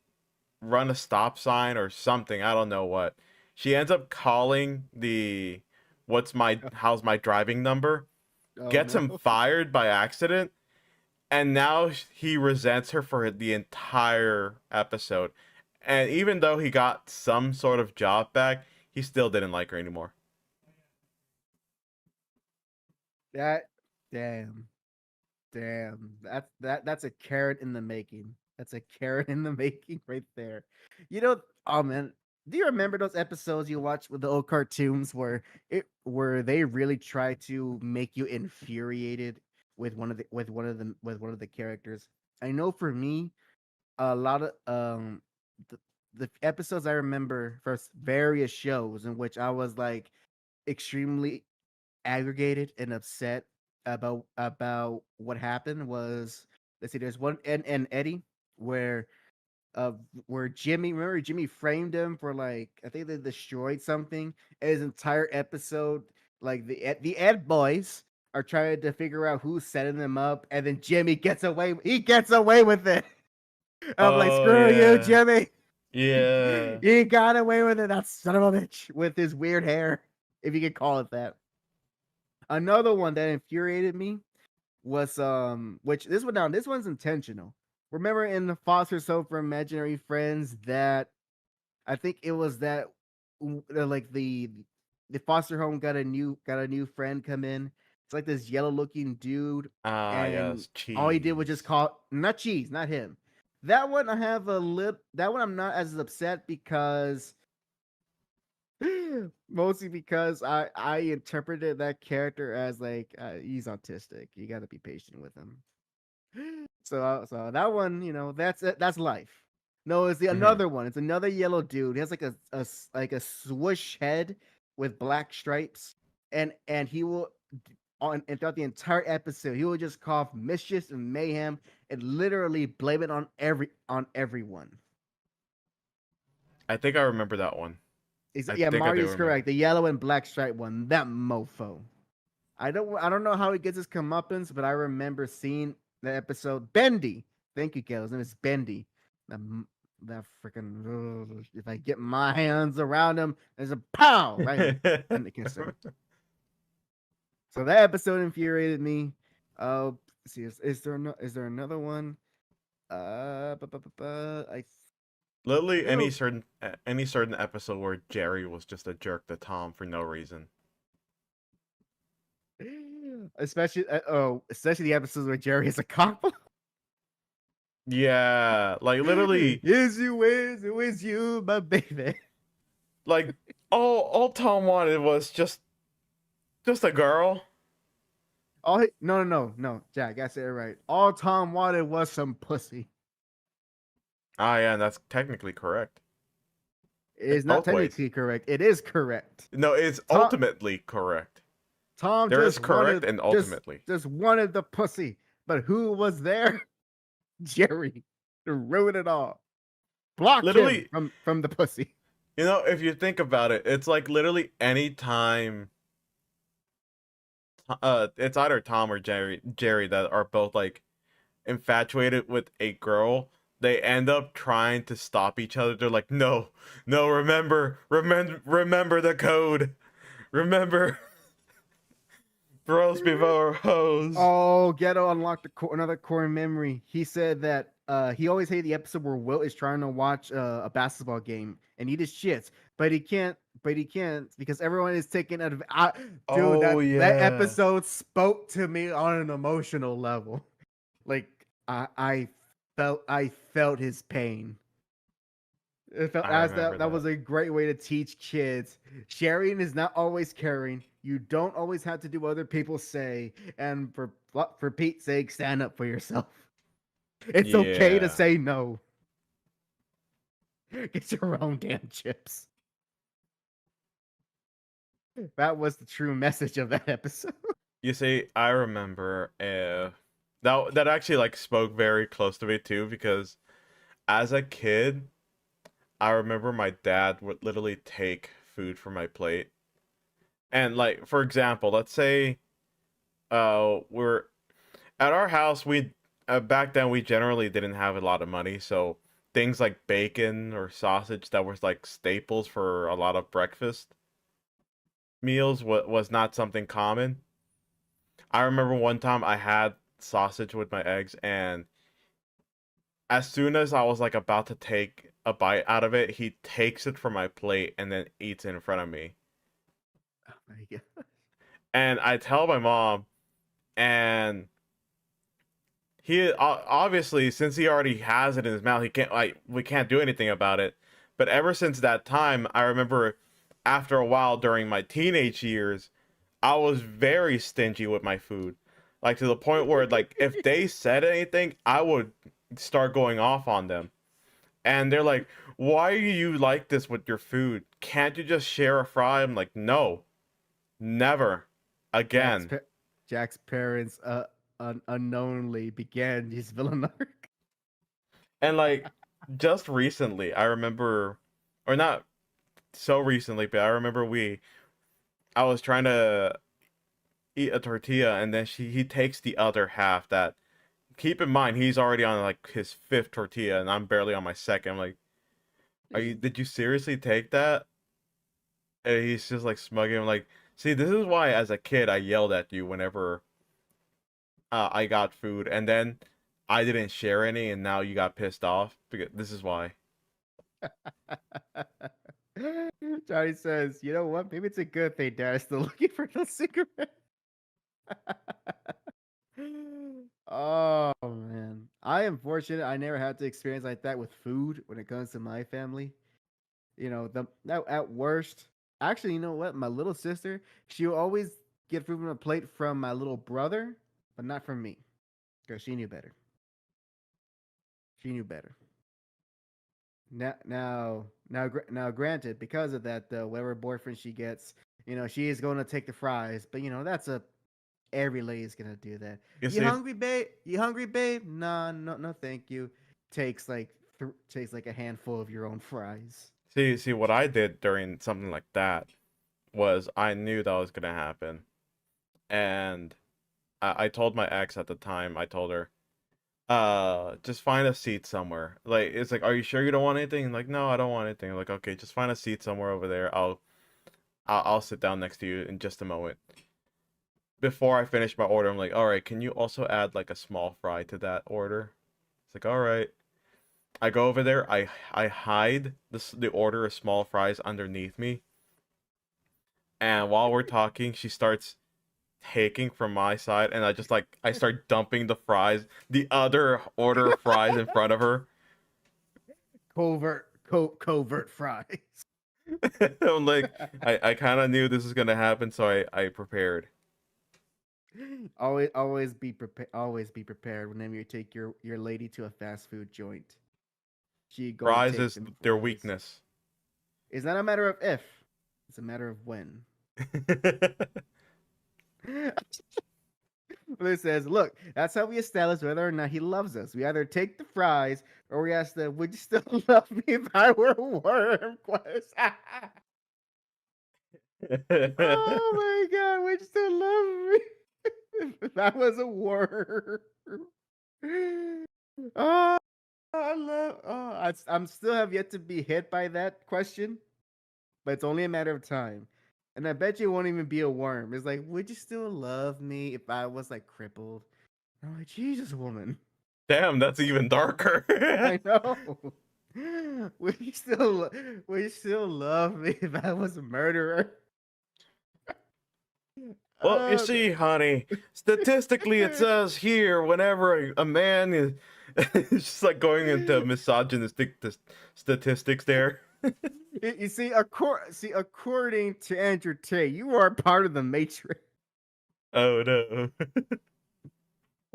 run a stop sign or something. I don't know what. She ends up calling the how's my driving number, Oh gets no. him fired by accident, and now he resents her for the entire episode. And even though he got some sort of job back, he still didn't like her anymore. That damn. Damn. That's a carrot in the making. That's a carrot in the making right there. You know, oh man. Do you remember those episodes you watched with the old cartoons where they really try to make you infuriated with one of the characters? I know for me, a lot of the, the episodes I remember for various shows in which I was like extremely aggregated and upset about what happened was, let's see, there's one and Eddie where uh where Jimmy, remember Jimmy framed him for like, I think they destroyed something, and his entire episode, like the Ed boys are trying to figure out who's setting them up, and then Jimmy gets away with it. I'm like, Oh screw you, yeah. Jimmy. Yeah. He got away with it. That son of a bitch with his weird hair, if you could call it that. Another one that infuriated me was which this one's intentional. Remember in the foster home for imaginary friends that I think it was that like the foster home got a new friend come in. It's like this yellow looking dude, Ah, and yes, all he did was just cheese. call, not cheese, not him. That one I have a lip. That one I'm not as upset because mostly because I interpreted that character as like he's autistic. You got to be patient with him. So that one, that's it. That's life. No, it's the Hmm. another one. It's another yellow dude. He has like like a swoosh head with black stripes, and he will on and throughout the entire episode he will just cough mischief and mayhem and literally blame it on everyone. I think I remember that one. I Yeah, think I do Mario's correct. remember. The yellow and black stripe one. That mofo. I don't know how he gets his comeuppance, but I remember seeing the episode. Bendy. Thank you, Kel. His name is Bendy. That that freaking. If I get my hands around him, there's a pow right in the kisser. So that episode infuriated me. Let's see, is there another one? I Literally feel any certain episode where Jerry was just a jerk to Tom for no reason. especially the episodes where Jerry is a cop. Yeah, like literally, Yes, you is. It was you, my baby. like all Tom wanted was just a girl. No, Jack, I said it right. All Tom wanted was some pussy. Ah, yeah, and that's technically correct. It It's is not both ways. technically correct. It is correct. No, it's Tom, ultimately correct. Tom There is correct and just ultimately. just wanted the pussy, but who was there? Jerry to ruin it all. Block him Literally, from the pussy. if you think about it, it's like literally any time it's either Tom or Jerry that are both like infatuated with a girl, they end up trying to stop each other. They're like, "No, no, remember the code. Remember bros before hoes." Oh, Ghetto unlocked another core memory. He said that he always hated the episode where Will is trying to watch a basketball game and eat his shits, but he can't. But he can't because everyone is taking dude, Oh that yeah. episode spoke to me on an emotional level. Like I felt his pain. It felt I as remember that that. was a great way to teach kids. Sharing is not always caring. You don't always have to do what other people say. And for Pete's sake, stand up for yourself. It's okay to Yeah. say no. Get your own damn chips. That was the true message of that episode. You see, I remember that actually like spoke very close to me too because as a kid, I remember my dad would literally take food from my plate. And like for example, let's say we're at our house, we back then we generally didn't have a lot of money, so things like bacon or sausage that was like staples for a lot of breakfast meals was not something common. I remember one time I had sausage with my eggs, and as soon as I was like about to take a bite out of it, he takes it from my plate and then eats it in front of me. Oh my god. And I tell my mom, and he obviously, since he already has it in his mouth, he can't like we can't do anything about it. But ever since that time, I remember after a while during my teenage years, I was very stingy with my food, like to the point where like if they said anything, I would start going off on them. And they're like, "Why are you like this with your food? Can't you just share a fry?" I'm like, "No, never Jack's again." pa- Jack's parents unknowingly began his villain arc. And like just recently, I remember, or not so recently, but I remember I was trying to eat a tortilla, and then he takes the other half. That keep in mind, he's already on like his fifth tortilla, and I'm barely on my second. I'm like, Did you seriously take that? And he's just like smugging. I'm like, see, this is why as a kid I yelled at you whenever I got food, and then I didn't share any, and now you got pissed off. Because this is why. Johnny says, "You know what? Maybe it's a good thing Dad is still looking for the cigarette." Oh man, I am fortunate. I never had to experience like that with food when it comes to my family. At worst, actually, you know what? My little sister, she will always get food from a plate from my little brother, but not from me because she knew better. She knew better. Now, granted, because of that, though, whatever boyfriend she gets, she is going to take the fries. But that's every lady's gonna do that. You You see, hungry, babe? You hungry, babe? Nah, no, no, thank you. Takes like a handful of your own fries. see what I did during something like that was I knew that was gonna happen, and I told my ex at the time. I told her, just find a seat somewhere. Like it's like, are you sure you don't want anything? Like, no, I don't want anything. I'm like, okay, just find a seat somewhere over there. I'll sit down next to you in just a moment. Before I finish my order, I'm like, all right, can you also add like a small fry to that order? It's like, all right. I go over there. I hide the order of small fries underneath me, and while we're talking, she starts taking from my side, and I start dumping the other order of fries in front of her. Covert fries. I'm like, I kind of knew this was gonna happen, so I prepared. Always be prepared. Always be prepared whenever you take your lady to a fast food joint. She gonna Fries take is them their fries. weakness. It's not a matter of if, it's a matter of when. It says, look, that's how we establish whether or not he loves us. We either take the fries or we ask them, would you still love me if I were a worm? Oh my god, would you still love me if I was a worm? Oh, I'm still have yet to be hit by that question, but it's only a matter of time. And I bet you it won't even be a worm. It's like, would you still love me if I was like crippled? I'm like, Jesus, woman. Damn, that's even darker. I know. Would you still love me if I was a murderer? Well, you Uh, see, honey, statistically, it says here whenever a man is, it's just like going into misogynistic statistics there. you see, according to Andrew Tate, you are part of the Matrix. Oh no.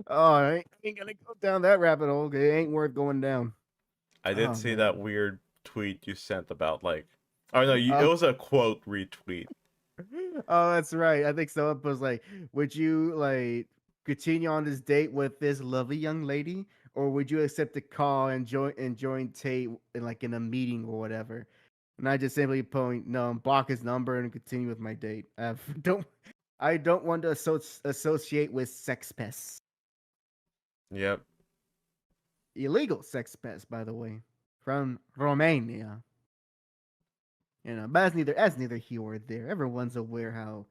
Oh, I ain't gonna go down that rabbit hole. It ain't worth going down. I did Oh, see man. that weird tweet you sent about like, oh no, it Oh. was a quote retweet. Oh, that's right. I think someone was like, "Would you like continue on this date with this lovely young lady, or would you accept the call and join Tate in a meeting or whatever?" And I just simply point no, block his number and continue with my date. Don't I don't want to associate with sex pests. Yep. Illegal sex pests, by the way, from Romania. But that's neither here or there. Everyone's aware how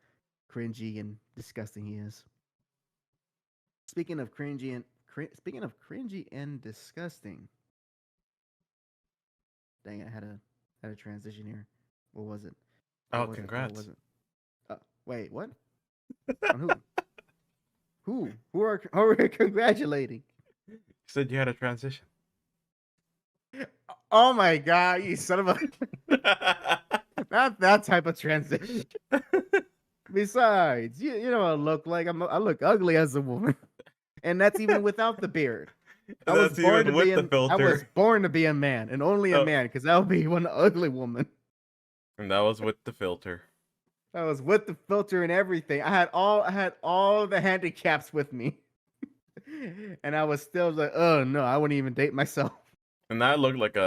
cringy and disgusting he is. Speaking of cringy and disgusting. Dang, I had a transition here. What was it? Oh, What congrats. was it? Wait, what? On who? Who are we congratulating? You said you had a transition. Oh my god, you son of a not that type of transition. Besides, you know what I look like. I look ugly as a woman. And that's even without the beard. I was That's born even to with be the an, I was filter. born to be a man, and only a Oh, man, because I'll be one ugly woman. and that was with the filter. I was with the filter and everything. I had all the handicaps with me. And I was still like, oh no, I wouldn't even date myself. And I looked like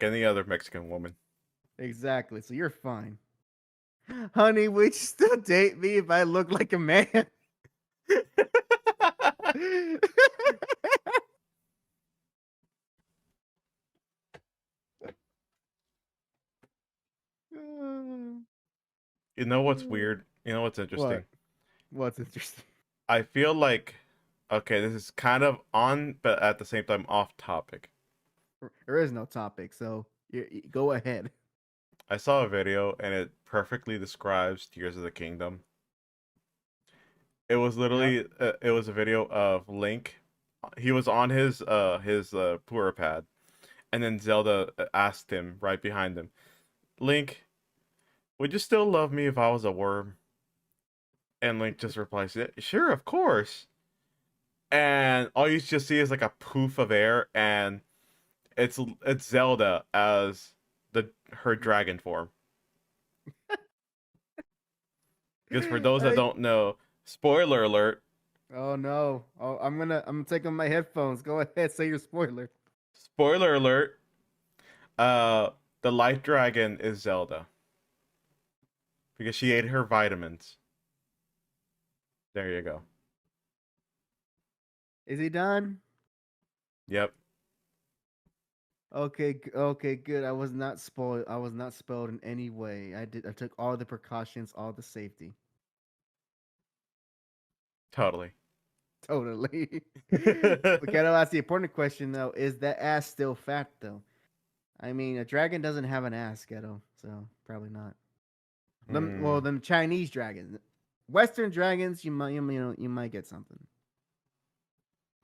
any other Mexican woman. Exactly. So you're fine. Honey, would you still date me if I look like a man? You know what's weird? You know what's What? interesting? What's interesting? I feel like, okay, this is kind of on, but at the same time off topic. There is no topic, so go ahead. I saw a video and it perfectly describes Tears of the Kingdom. It was Yep. literally, it was a video of Link. He was on his Plura pad, and then Zelda asked him right behind him, Link, would you still love me if I was a worm? And Link just replies, sure, of course. And all you just see is like a poof of air, and it's Zelda as her dragon form. Because for those that Hey. don't know, spoiler alert, Oh no. Oh, I'm taking my headphones. Go ahead, say your spoiler. spoiler alert, uh the light dragon is Zelda. Because she ate her vitamins. There you go. Is he done? Yep. Okay, good. I was not spoiled. I was not spoiled in any way. I took all the precautions, all the safety. Totally. Totally. Okay, I'll ask the important question though. Is that ass still fat though? I mean, a dragon doesn't have an ass, ghetto, so probably not. Hmm. Them Chinese dragons, Western dragons, you might get something,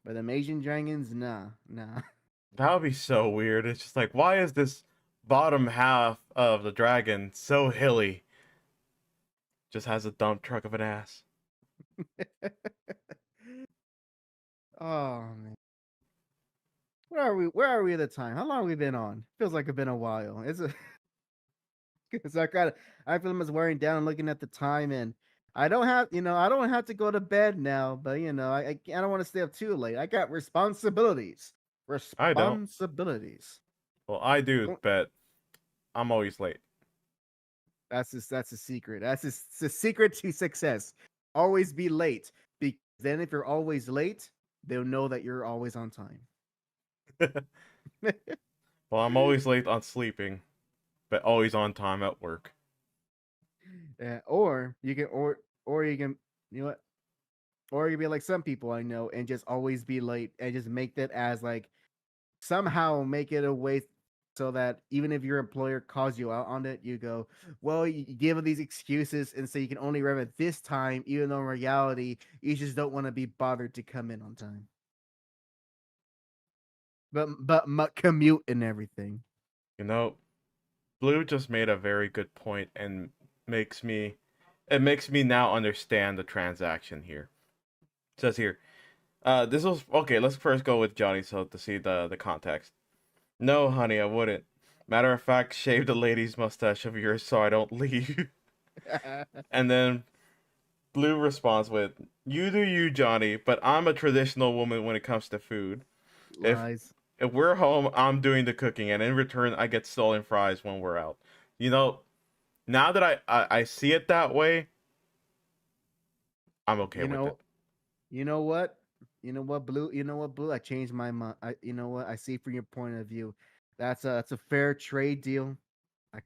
but them Asian dragons, nah, nah. That would be so weird. It's just like, why is this bottom half of the dragon so hilly? Just has a dump truck of an ass. Oh man, where are we? Where are we at the time? How long have we been on? Feels like it's been a while. Is it? So I feel as wearing down and looking at the time, and I don't have, I don't have to go to bed now, but I don't want to stay up too late. I got responsibilities. I don't. Responsibilities. Well, I do, Don't- but I'm always late. That's a secret. It's a secret to success. Always be late. Because then if you're always late, they'll know that you're always on time. Well, I'm always late on sleeping, but always on time at work. Yeah, or you can or you can you know what? Or you can be like some people I know and just always be late and just make that as like somehow make it a way so that even if your employer calls you out on it, you go, well, you give them these excuses and say you can only arrive at this time, even though in reality you just don't want to be bothered to come in on time. But commute and everything. You know, Blue just made a very good point and it makes me now understand the transaction here. It says here, this was okay. Let's first go with Johnny so to see the context. No, honey, I wouldn't. Matter of fact, shave the lady's mustache of yours so I don't leave. And then Blue responds with, "You do you, Johnny, but I'm a traditional woman when it comes to food. If Lies. if we're home, I'm doing the cooking, and in return, I get stolen fries when we're out. You know, now that I see it that way, I'm okay You with it. know, you know what? Blue? You know what, Blue? I changed my mind. You know what? I see from your point of view. That's a fair trade deal.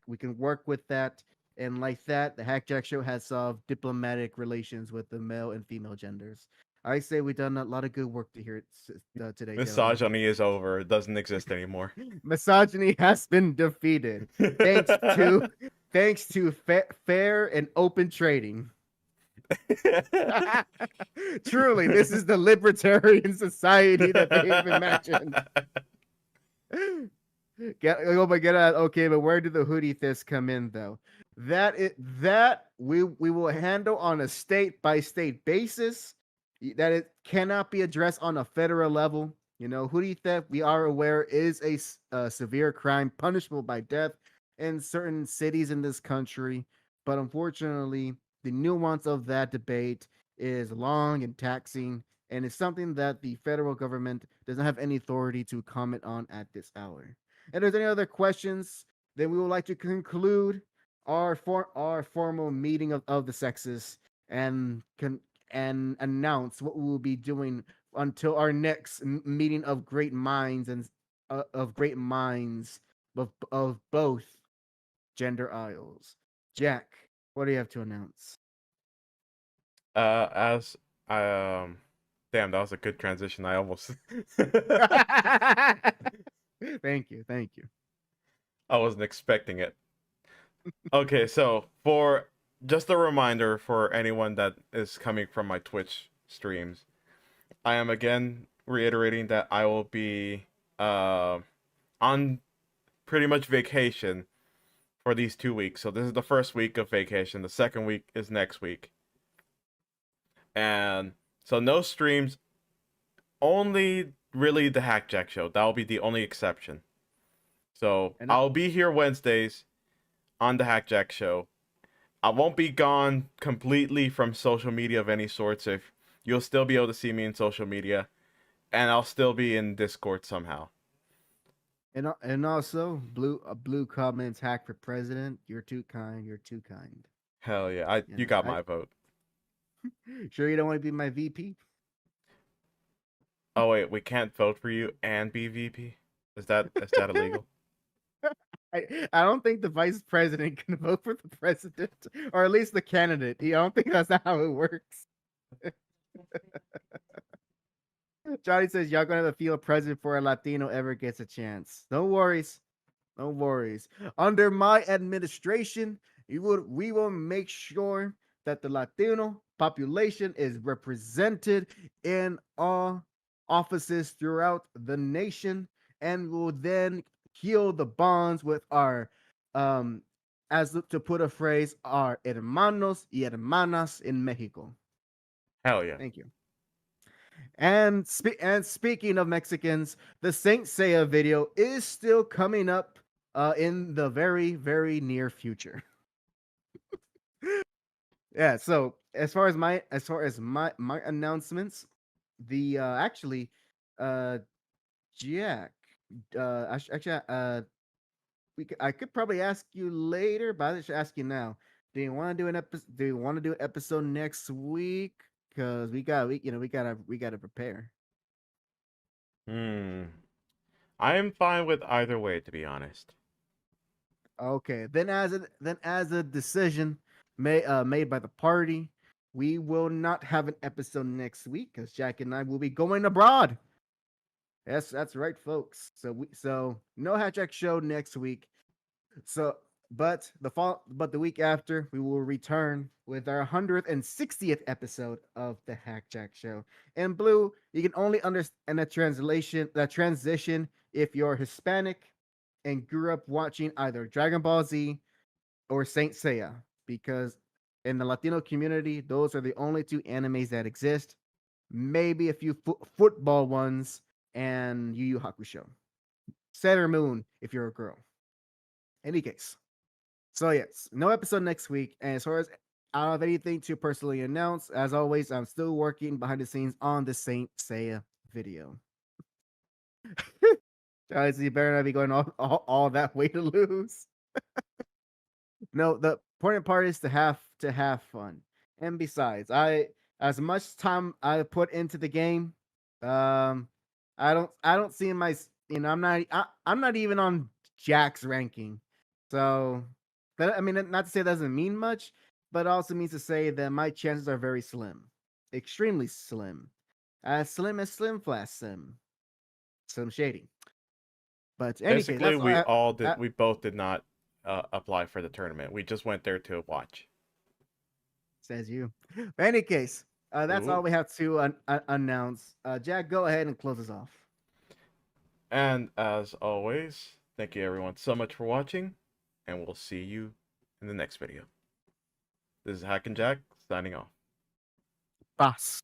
We can work with that. And like that, the Hack Jack Show has solved diplomatic relations with the male and female genders. I say we've done a lot of good work to hear today, gentlemen. Misogyny is over. It doesn't exist anymore." Misogyny has been defeated thanks to fair and open trading. Truly, this is the libertarian society that they've imagined. Okay, but where do the hoodie thefts come in though? That we will handle on a state by state basis. That it cannot be addressed on a federal level. Hoodie theft, we are aware, is a severe crime punishable by death in certain cities in this country. But unfortunately, the nuance of that debate is long and taxing, and it's something that the federal government doesn't have any authority to comment on at this hour. If there's any other questions, then we would like to conclude our formal meeting of the sexes and announce what we will be doing until our next meeting of great minds and of great minds of both gender aisles. Jack, what do you have to announce? As damn, that was a good transition. I almost Thank you, thank you. I wasn't expecting it. Okay, so for just a reminder for anyone that is coming from my Twitch streams, I am again reiterating that I will be on pretty much vacation for these 2 weeks. So this is the first week of vacation. The second week is next week. And so no streams, only really the Hack Jack Show. That will be the only exception. So I'll be here Wednesdays on the Hack Jack Show. I won't be gone completely from social media of any sorts. If you'll still be able to see me in social media, and I'll still be in Discord somehow. And also, Blue comments, hack for president. You're too kind. You're too kind. Hell yeah, you got my vote. Sure, you don't want to be my VP? Oh wait, we can't vote for you and be VP. Is that illegal? I don't think the vice president can vote for the president, or at least the candidate. I don't think that's how it works. Johnny says, y'all gonna have to feel a president before a Latino ever gets a chance. No worries. No worries. Under my administration, we will make sure that the Latino population is represented in all offices throughout the nation, and will then heal the bonds with our as to put a phrase, our hermanos y hermanas in Mexico. Hell yeah. Thank you. And speaking of Mexicans, the Saint Seiya video is still coming up in the very, very near future. Yeah. So as far as my announcements, the actually, uh, Jack, I could probably ask you later, but I should ask you now. Do you want to do an episode? Do you want to do an episode next week? Because we gotta prepare. Hmm. I am fine with either way, to be honest. Okay, then as a decision made by the party, we will not have an episode next week because Jack and I will be going abroad. Yes, that's right, folks. So no HAC show next week. So but the week after we will return with our 160th episode of the JAC Show. In Blue, you can only understand that transition if you're Hispanic and grew up watching either Dragon Ball Z or Saint Seiya, because in the Latino community, those are the only two animes that exist. Maybe a few football ones and Yu Yu Hakusho. Sailor Moon if you're a girl. Any case. So yes, no episode next week. And as far as I don't have anything to personally announce, as always, I'm still working behind the scenes on the Saint Seiya video. Guys, you better not be going all that way to lose. No, the important part is to have fun. And besides, as much time I put into the game, um, I don't see my I'm not even on Jack's ranking. So that, I mean, not to say it doesn't mean much, but it also means to say that my chances are very slim, extremely slim, as slim as Slim Flash Slim Shady. But in any case, Basically, that's all. we both did not apply for the tournament. We just went there to watch. Says you. But in any case, that's all Ooh. we have to announce. Jack, go ahead and close us off. And as always, thank you everyone so much for watching, and we'll see you in the next video. This is HAC and JAC signing off. Pass.